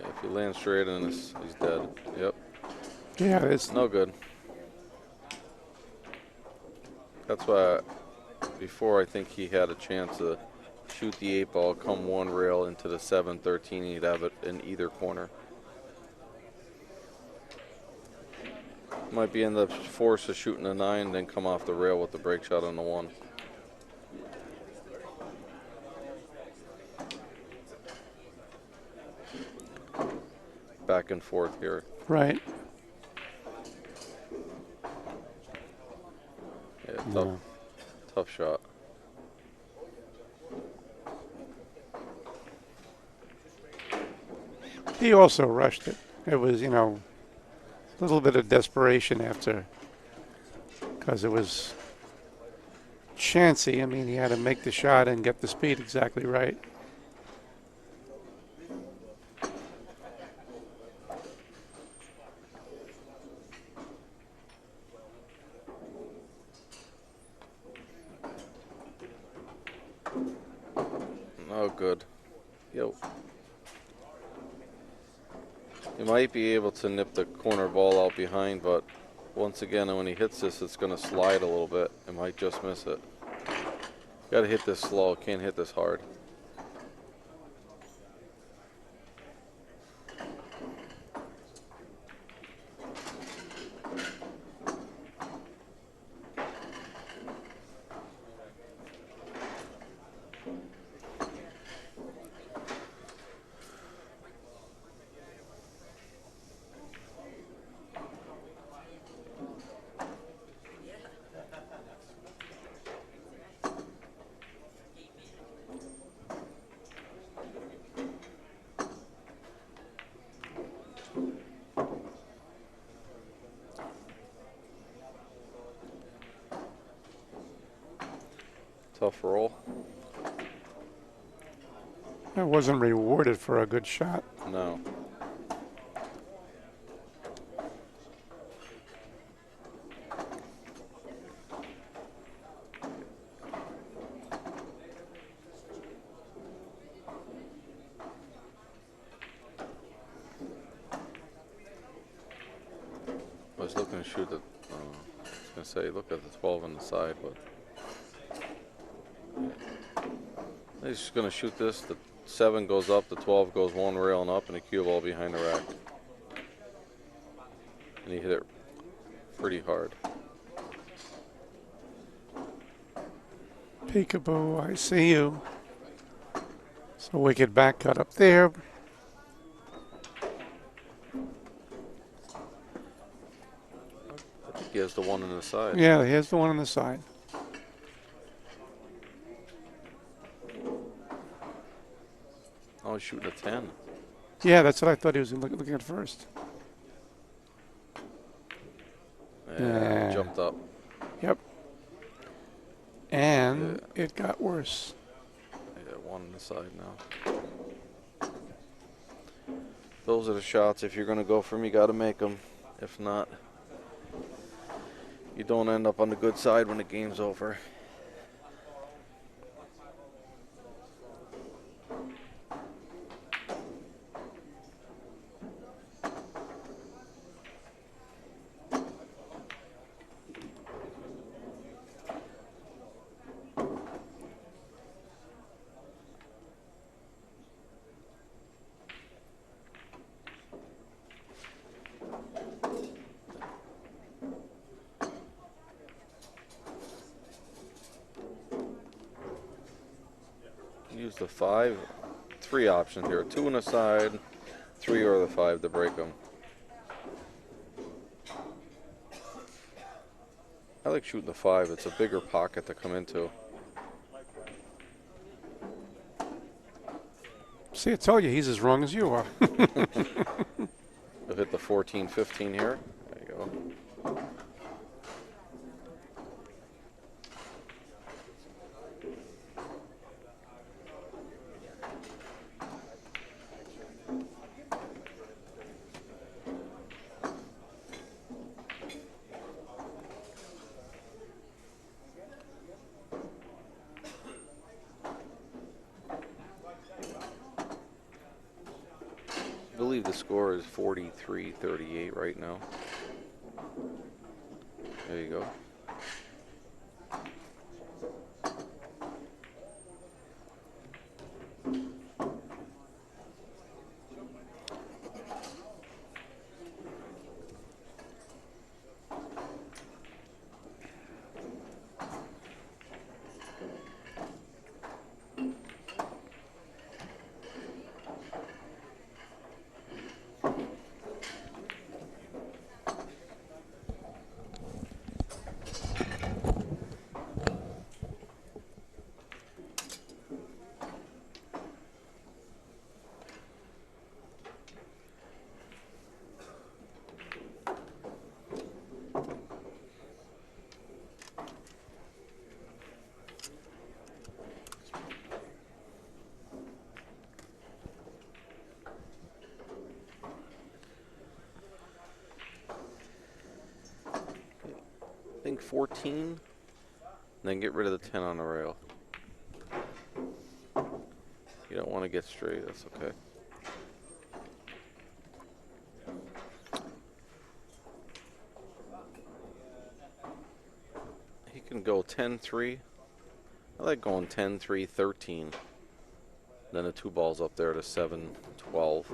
If he lands straight in this, he's dead. Yep. yeah, it's No good. That's why before I think he had a chance of shoot the 8 ball, come one rail into the 7-13, and he'd have it in either corner. Might be in the force of shooting a 9, then come off the rail with the break shot on the 1. Back and forth here. Right. Yeah, Yeah. tough shot. He also rushed it. It was, you know, a little bit of desperation after, because it was chancy. I mean, he had to make the shot and get the speed exactly right. Oh, good. Yo. He might be able to nip the corner ball out behind, but once again, when he hits this, it's going to slide a little bit. It might just miss it. Got to hit this slow. Can't hit this hard. Tough roll. It wasn't rewarded for a good shot. No. I was looking to shoot the. I was gonna say, look at the 12 on the side, but he's just gonna shoot this. The 7 goes up, the 12 goes one rail and up, and a cue ball behind the rack. And he hit it pretty hard. Peekaboo, I see you. So wicked back cut up there. I think he has the one on the side. Yeah, here's the one on the side. Oh, he's shooting a 10. Yeah, that's what I thought he was looking at first. Yeah, jumped up. Yep. And it got worse. I got one on the side now. Those are the shots. If you're going to go for them, you got to make them. If not, you don't end up on the good side when the game's over. Use the 5. 3 options here. 2 on the side, 3 or the 5 to break them. I like shooting the 5. It's a bigger pocket to come into. See, I told you, he's as wrong as you are. We'll hit the 14-15 here. There you go. I believe the score is 43-38 right now. There you go. 14, then get rid of the 10 on the rail. You don't want to get straight, that's okay. He can go 10-3. I like going 10-3, 13. Then the 2 balls up there to 7-12.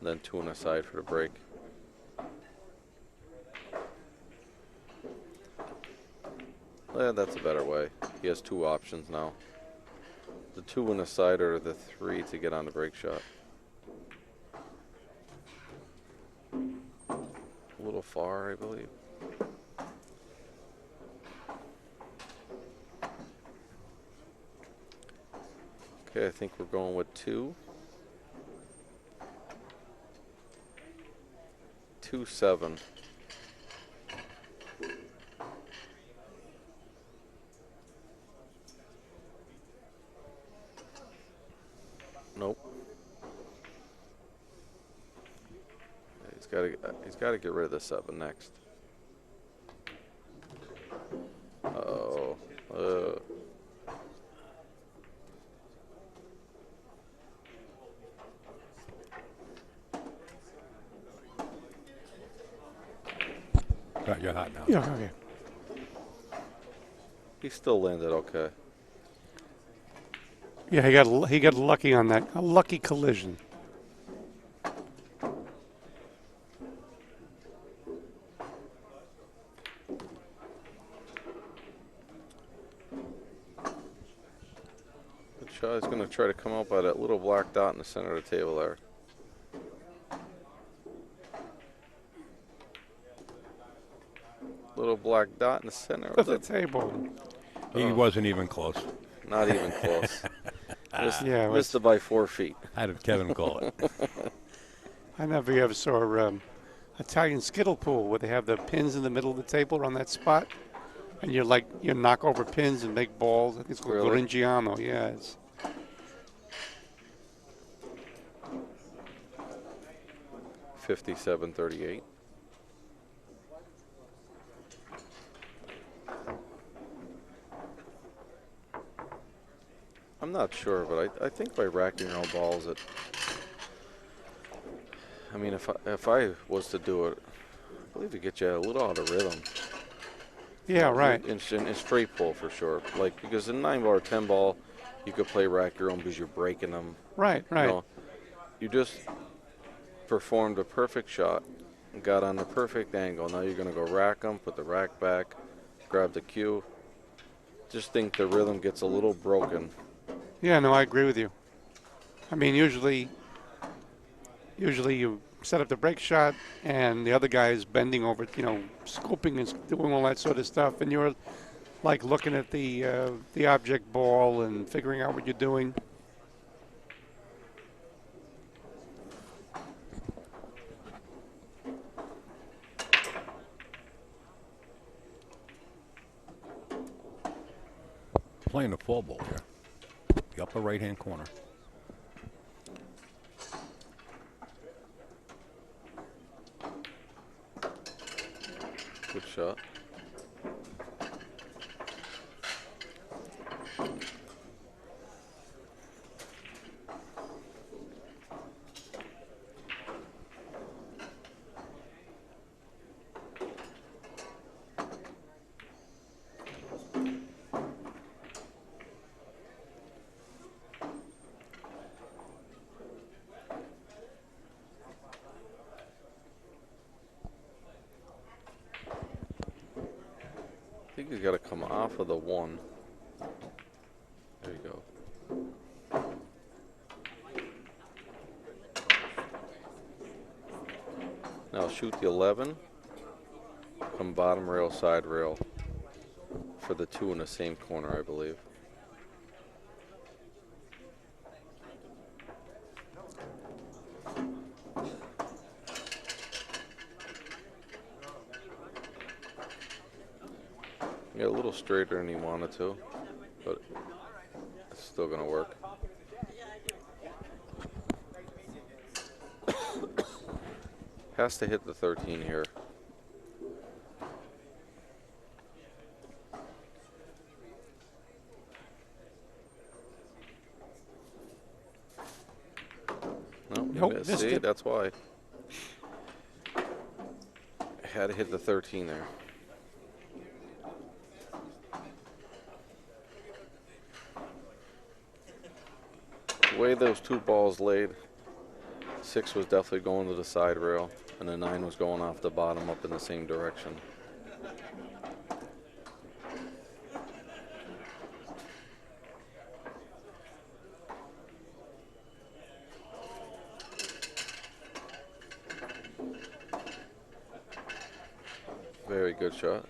Then 2 on the side for the break. Yeah, that's a better way. He has 2 options now. The 2 on the side or the 3 to get on the break shot. A little far, I believe. Okay, I think we're going with 2. 2-7. Nope. He's got to get rid of the 7 next. Uh-oh. Got you hot now. Yeah, okay. He still landed okay. Yeah, he got lucky on that. A lucky collision. Good shot. He's going to try to come out by that little black dot in the center of the table there. Little black dot in the center Of of the the table. He wasn't even close. Not even close. Yeah, Missed it by 4 feet. How did Kevin call it? I never ever saw Italian skittle pool where they have the pins in the middle of the table on that spot, and you knock over pins and make balls. I think it's called Really? Goringiano. Yeah, it's 57-38. I'm not sure, but I think by racking your own balls, I mean, if I was to do it, I believe it gets you a little out of rhythm. yeah, right. In straight pull for sure. Like, because in 9 ball or 10 ball, you could play rack your own because you're breaking them. Right, right. You know, you just performed a perfect shot, got on the perfect angle. Now you're going to go rack them, put the rack back, grab the cue. Just think the rhythm gets a little broken. Yeah, no, I agree with you. I mean, usually you set up the break shot, and the other guy is bending over, scoping and doing all that sort of stuff, and you're like looking at the object ball and figuring out what you're doing. Playing the 4 ball here. The upper right-hand corner. Good shot. I think he's got to come off of the 1. There you go. Now shoot the 11. Come bottom rail, side rail for the 2 in the same corner, I believe. Yeah, a little straighter than he wanted to, but it's still going to work. Has to hit the 13 here. Nope, Missed. missed See, it. that's why. Had to hit the 13 there. The way those two balls laid, 6 was definitely going to the side rail, and the 9 was going off the bottom up in the same direction. Very good shot.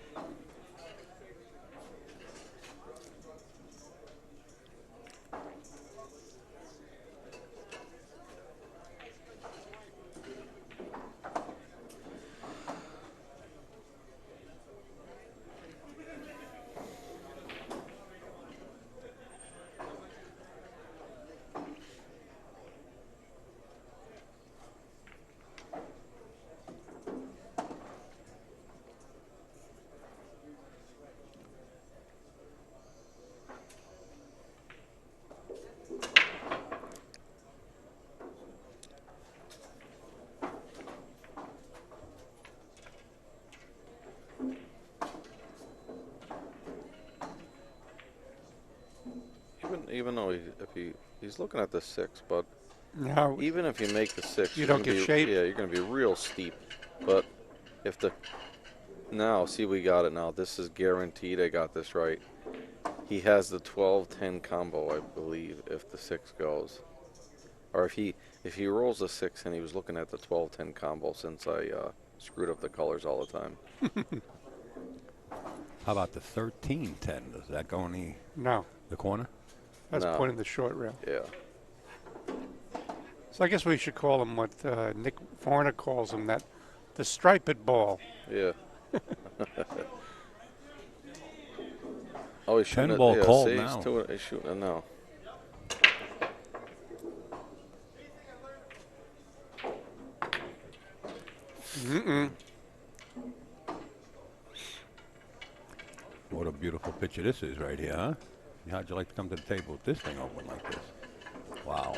Even though he's looking at the 6, but Now, even if you make the 6, You you're don't gonna get be, shape. yeah, you're going to be real steep. But if the now, see, we got it now. This is guaranteed. I got this right. He has the 12-10 combo, I believe, if the 6 goes, or if he rolls a 6 and he was looking at the 12-10 combo, since I screwed up the colors all the time. How about the 13-10? Does that go in no, the corner? that's No. pointing the short rail. Yeah. So I guess we should call him what Nick Varner calls him, that the striped ball. Yeah. Oh, he's shooting 10 it. ball Yeah, called see, now. he's shooting it now. Mm-mm. What a beautiful picture this is right here, huh? How'd you like to come to the table with this thing open like this? Wow.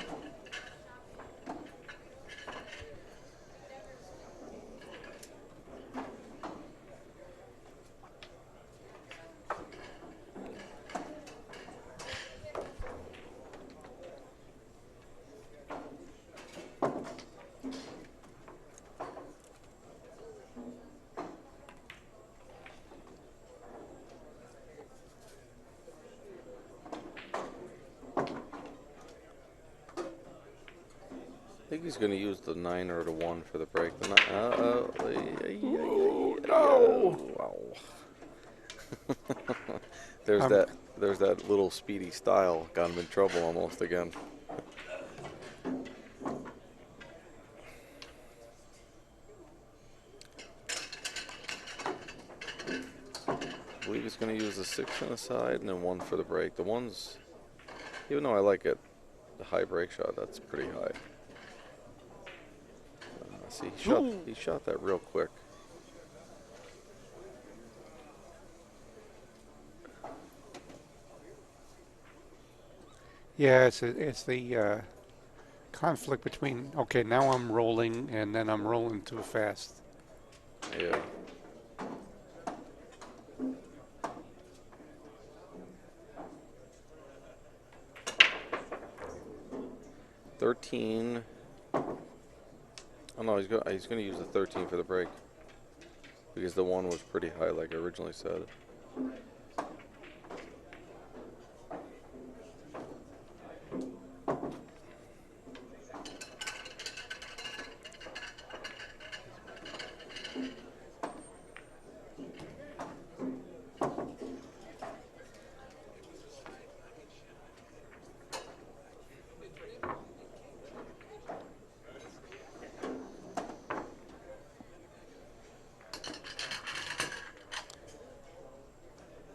I think he's going to use the 9 or the 1 for the break. The no. Wow. there's Um, that. There's that little speedy style. Got him in trouble almost again. I believe he's going to use the 6 on the side and then 1 for the break. The 1's, even though I like it, the high break shot, that's pretty high. See, he shot that real quick. Yeah, it's the conflict between, okay, now I'm rolling, and then I'm rolling too fast. Yeah. $13. Oh no, he's gonna use the 13 for the break because the 1 was pretty high, like I originally said.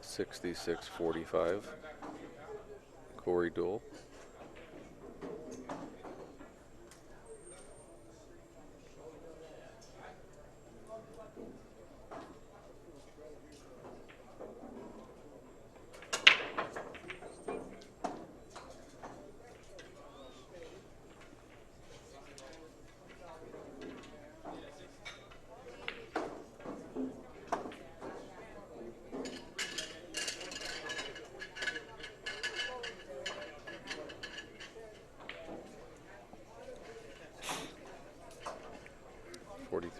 $66.45. Corey Deuel.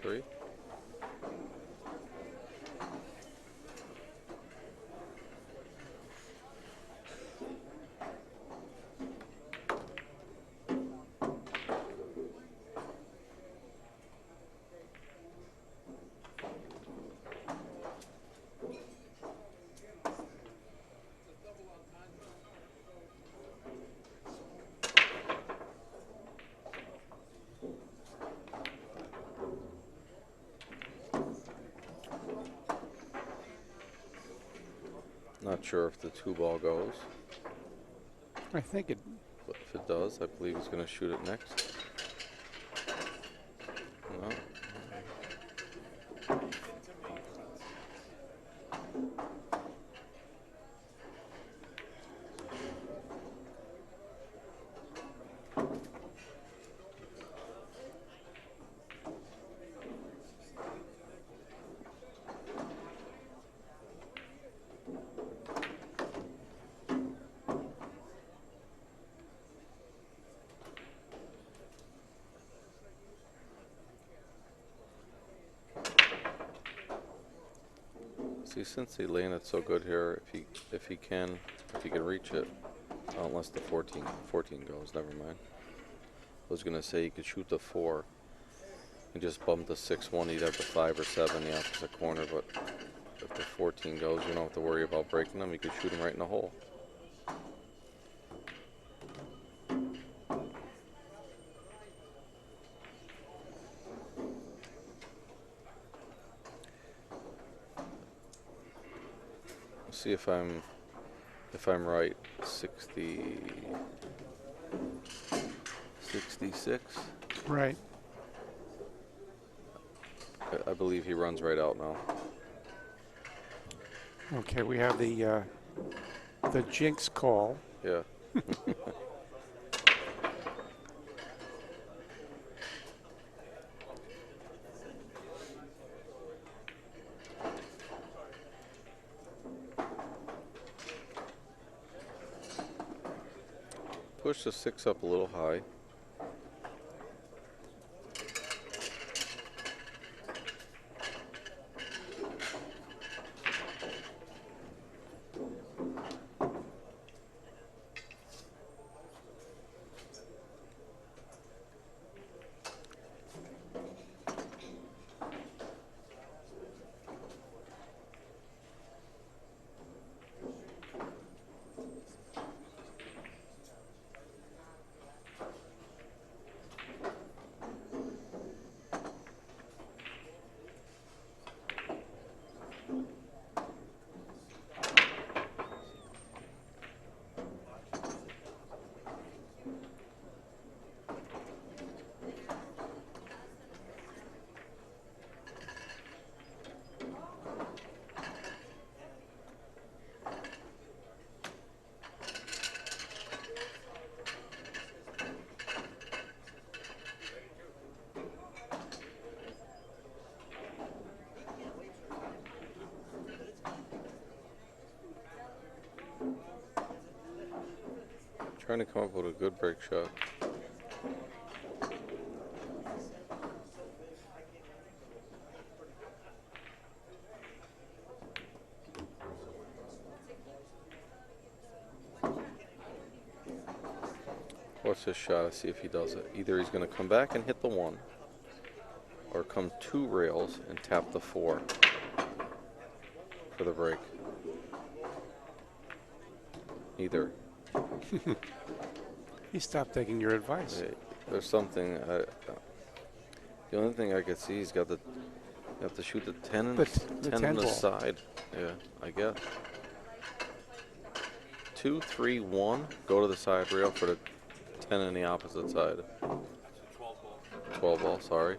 3. Not sure if the 2-ball goes, I think it. but if it does, I believe he's going to shoot it next. No. See, since he laying it so good here, if he can reach it, unless the 14 goes, never mind. I was gonna say he could shoot the 4 and just bump the 6-1. He'd have the 5 or 7 in the opposite corner, but if the 14 goes, you don't have to worry about breaking them. You could shoot him right in the hole. See if I'm right. 66. Right. I believe he runs right out now. Okay, we have the jinx call. Yeah. Push the 6 up a little high. Trying to come up with a good break shot. What's his shot? See if he does it. Either he's going to come back and hit the 1, or come 2 rails and tap the 4 for the break. Either. He stopped taking your advice. There's something. The only thing I could see, he's got the. You have to shoot the 10 and The 10 10 on the ball. side. Yeah, I guess. 2, 3, 1. Go to the side rail for the 10 on the opposite side. 12 ball. Sorry.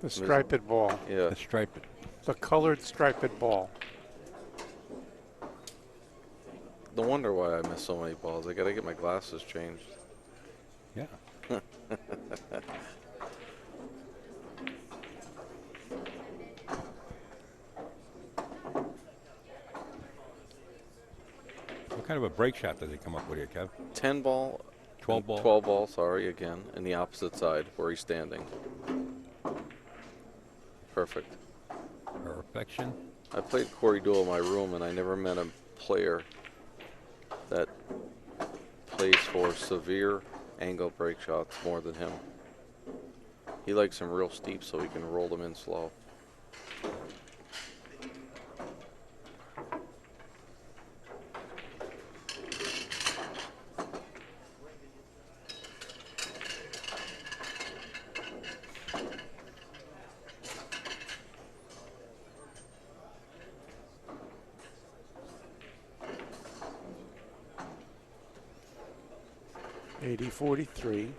The striped ball. Yeah. The stripe it. The colored striped ball. No wonder why I miss so many balls. I gotta get my glasses changed. Yeah. What kind of a break shot does he come up with here, Kev? 10 ball. 12 ball? 12 ball, sorry, again, in the opposite side where he's standing. Perfect. Perfection. I played Corey Deuel in my room, and I never met a player that plays for severe angle break shots more than him. He likes them real steep so he can roll them in slow. .80-43.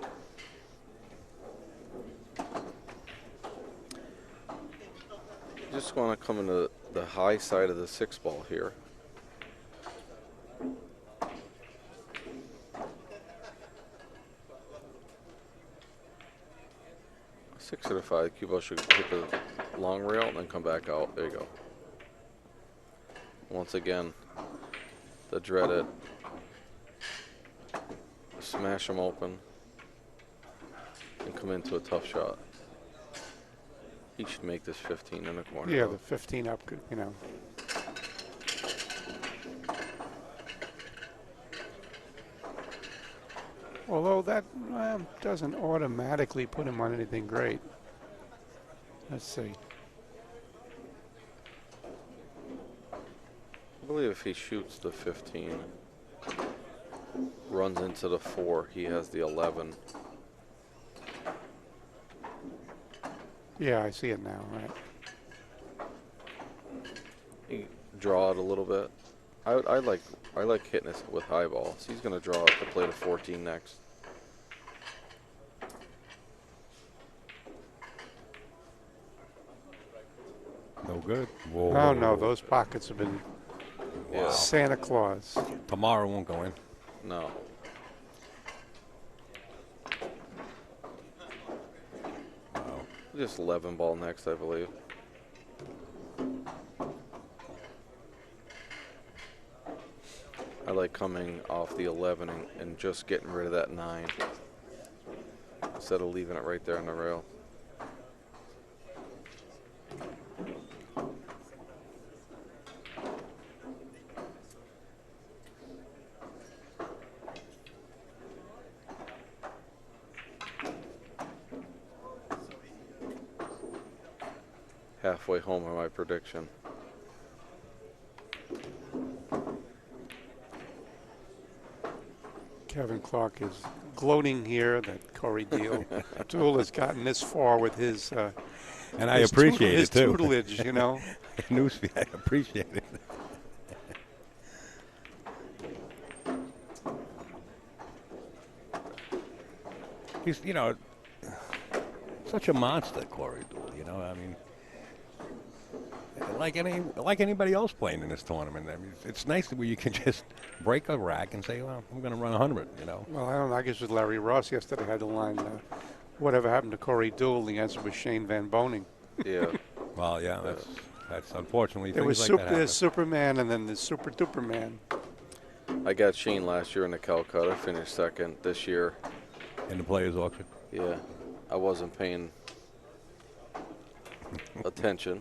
Just want to come into the high side of the 6-ball here. Six out of 5. Cue ball should hit the long rail and then come back out. There you go. Once again, the dreaded smash them open and come into a tough shot. He should make this 15 in the corner. Yeah, though. the 15 up, you know. Although that doesn't automatically put him on anything great. Let's see. I believe if he shoots the 15, runs into the 4, he has the 11. Yeah, I see it now, right. He draw it a little bit. I like hitting this with high balls. He's going to draw it to play the 14 next. No good. Whoa. Oh, no, those pockets have been Yeah. Santa Claus. Tomorrow won't go in. No. Wow. Just 11 ball next, I believe. I like coming off the 11 and just getting rid of that 9 instead of leaving it right there on the rail. Halfway home on my prediction. Kevin Clark is gloating here that Corey Deuel has gotten this far with his And I his appreciate his it too. tutelage, you know. Newsfeed, I appreciate it. He's, you know, such a monster, Corey Deuel. You know, I mean, like anybody else playing in this tournament. I mean, it's nice where you can just break a rack and say, well, I'm going to run 100. You know. Well, I don't know. I guess with Larry Ross yesterday had the line, whatever happened to Corey Deuel, the answer was Shane Van Boning. Yeah. Well, yeah, that's unfortunately There was things like that happen. there's Superman and then there's Super Duper Man. I got Shane last year in the Calcutta, finished second. This year, In the players' auction. yeah, I wasn't paying attention,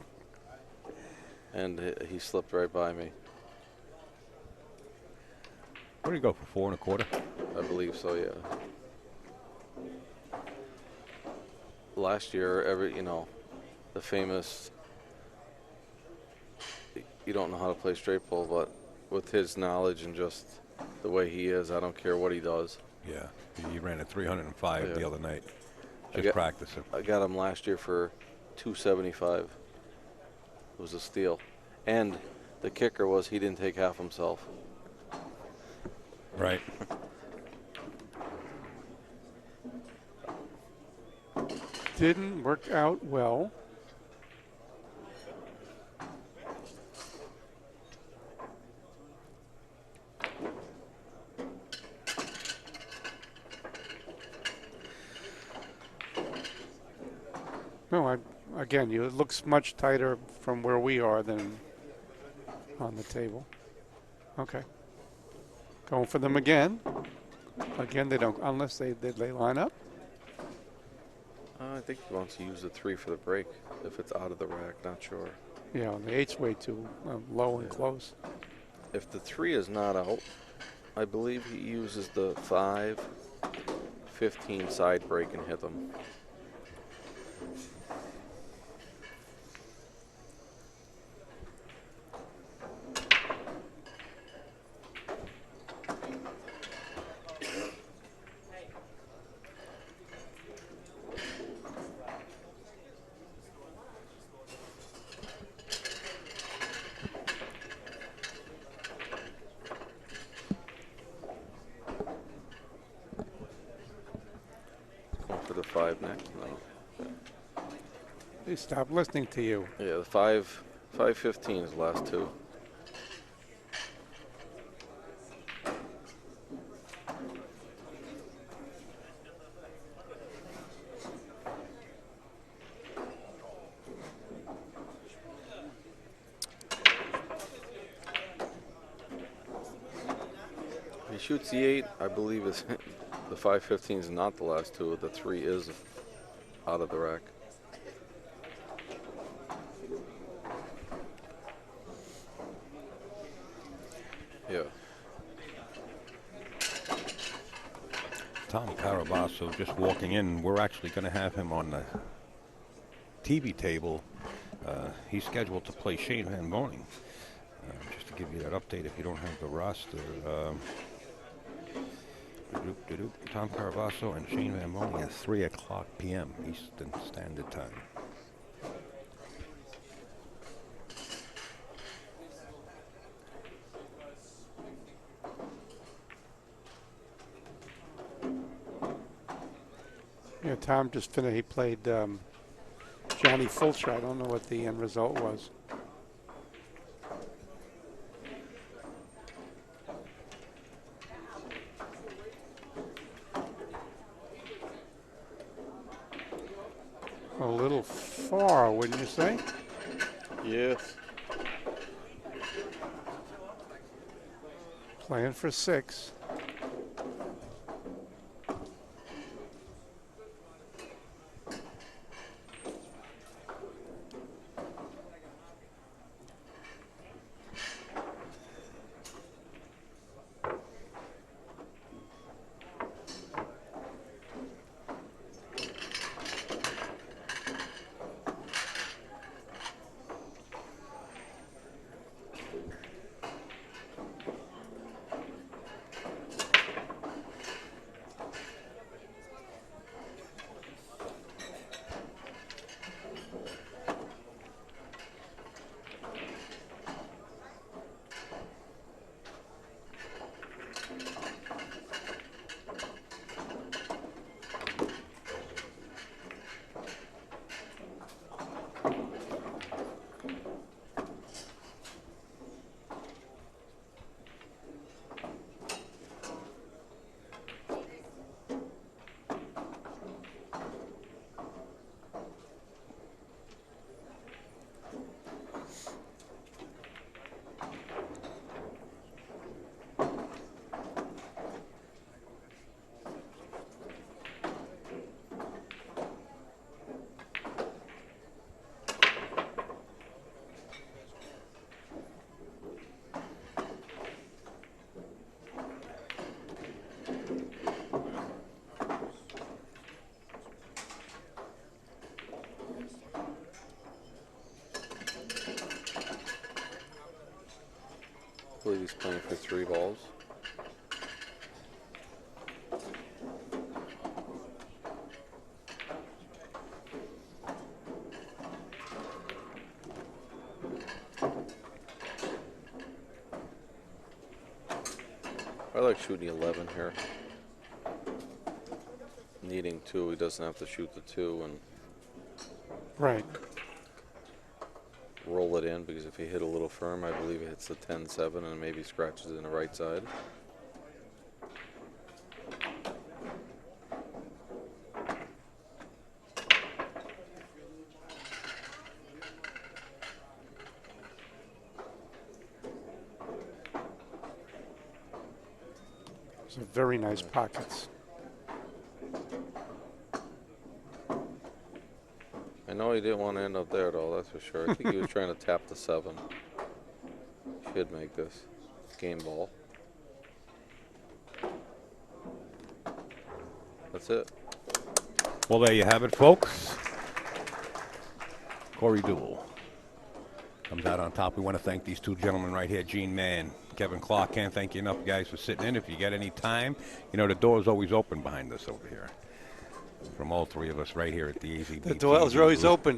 and he slipped right by me. What do you go for, 4 1/4? I believe so, yeah. Last year, the famous, you don't know how to play straight pull, but with his knowledge and just the way he is, I don't care what he does. Yeah, he ran a 305 Yeah. the other night. I Just got- practicing. I got him last year for 275. It was a steal. And the kicker was he didn't take half himself. Right. Didn't work out well. No, again, it looks much tighter from where we are than on the table. Okay. Going for them again. Again, they don't, unless they line up. I think he wants to use the 3 for the break if it's out of the rack. Not sure. Yeah, the 8's way too low and close. If the 3 is not out, I believe he uses the 5-15 side break and hit them. Going for the 5 next. No. They stop listening to you. Yeah, the 5-15 is the last 2. He shoots the 8. I believe it's the 5-15 is not the last 2. The 3 is out of the rack. Yeah. Tom Carabasso just walking in. We're actually going to have him on the TV table. He's scheduled to play Shane Van Boening. Just to give you that update if you don't have the roster. Tom Carabasso and Shane Van Boening at 3 o'clock p.m. Eastern Standard Time. Yeah, Tom just finished. He played Johnny Fulcher. I don't know what the end result was. A little far, wouldn't you say? Yes. Playing for 6. I believe he's playing for 3 balls. I like shooting 11 here. Needing 2, he doesn't have to shoot the 2 and Right. roll it in, because if he hit a little firm, I believe it hits the 10-7 and maybe scratches it in the right side. Those are very nice pockets. I know he didn't want to end up there, though, that's for sure. I think he was trying to tap the 7. Should make this game ball. That's it. Well, there you have it, folks. Corey Deuel comes out on top. We want to thank these two gentlemen right here, Gene Mann, Kevin Clark. Can't thank you enough, guys, for sitting in. If you get any time, you know, the door's always open behind us over here. From all three of us right here at the AZB. The Deuels are always open.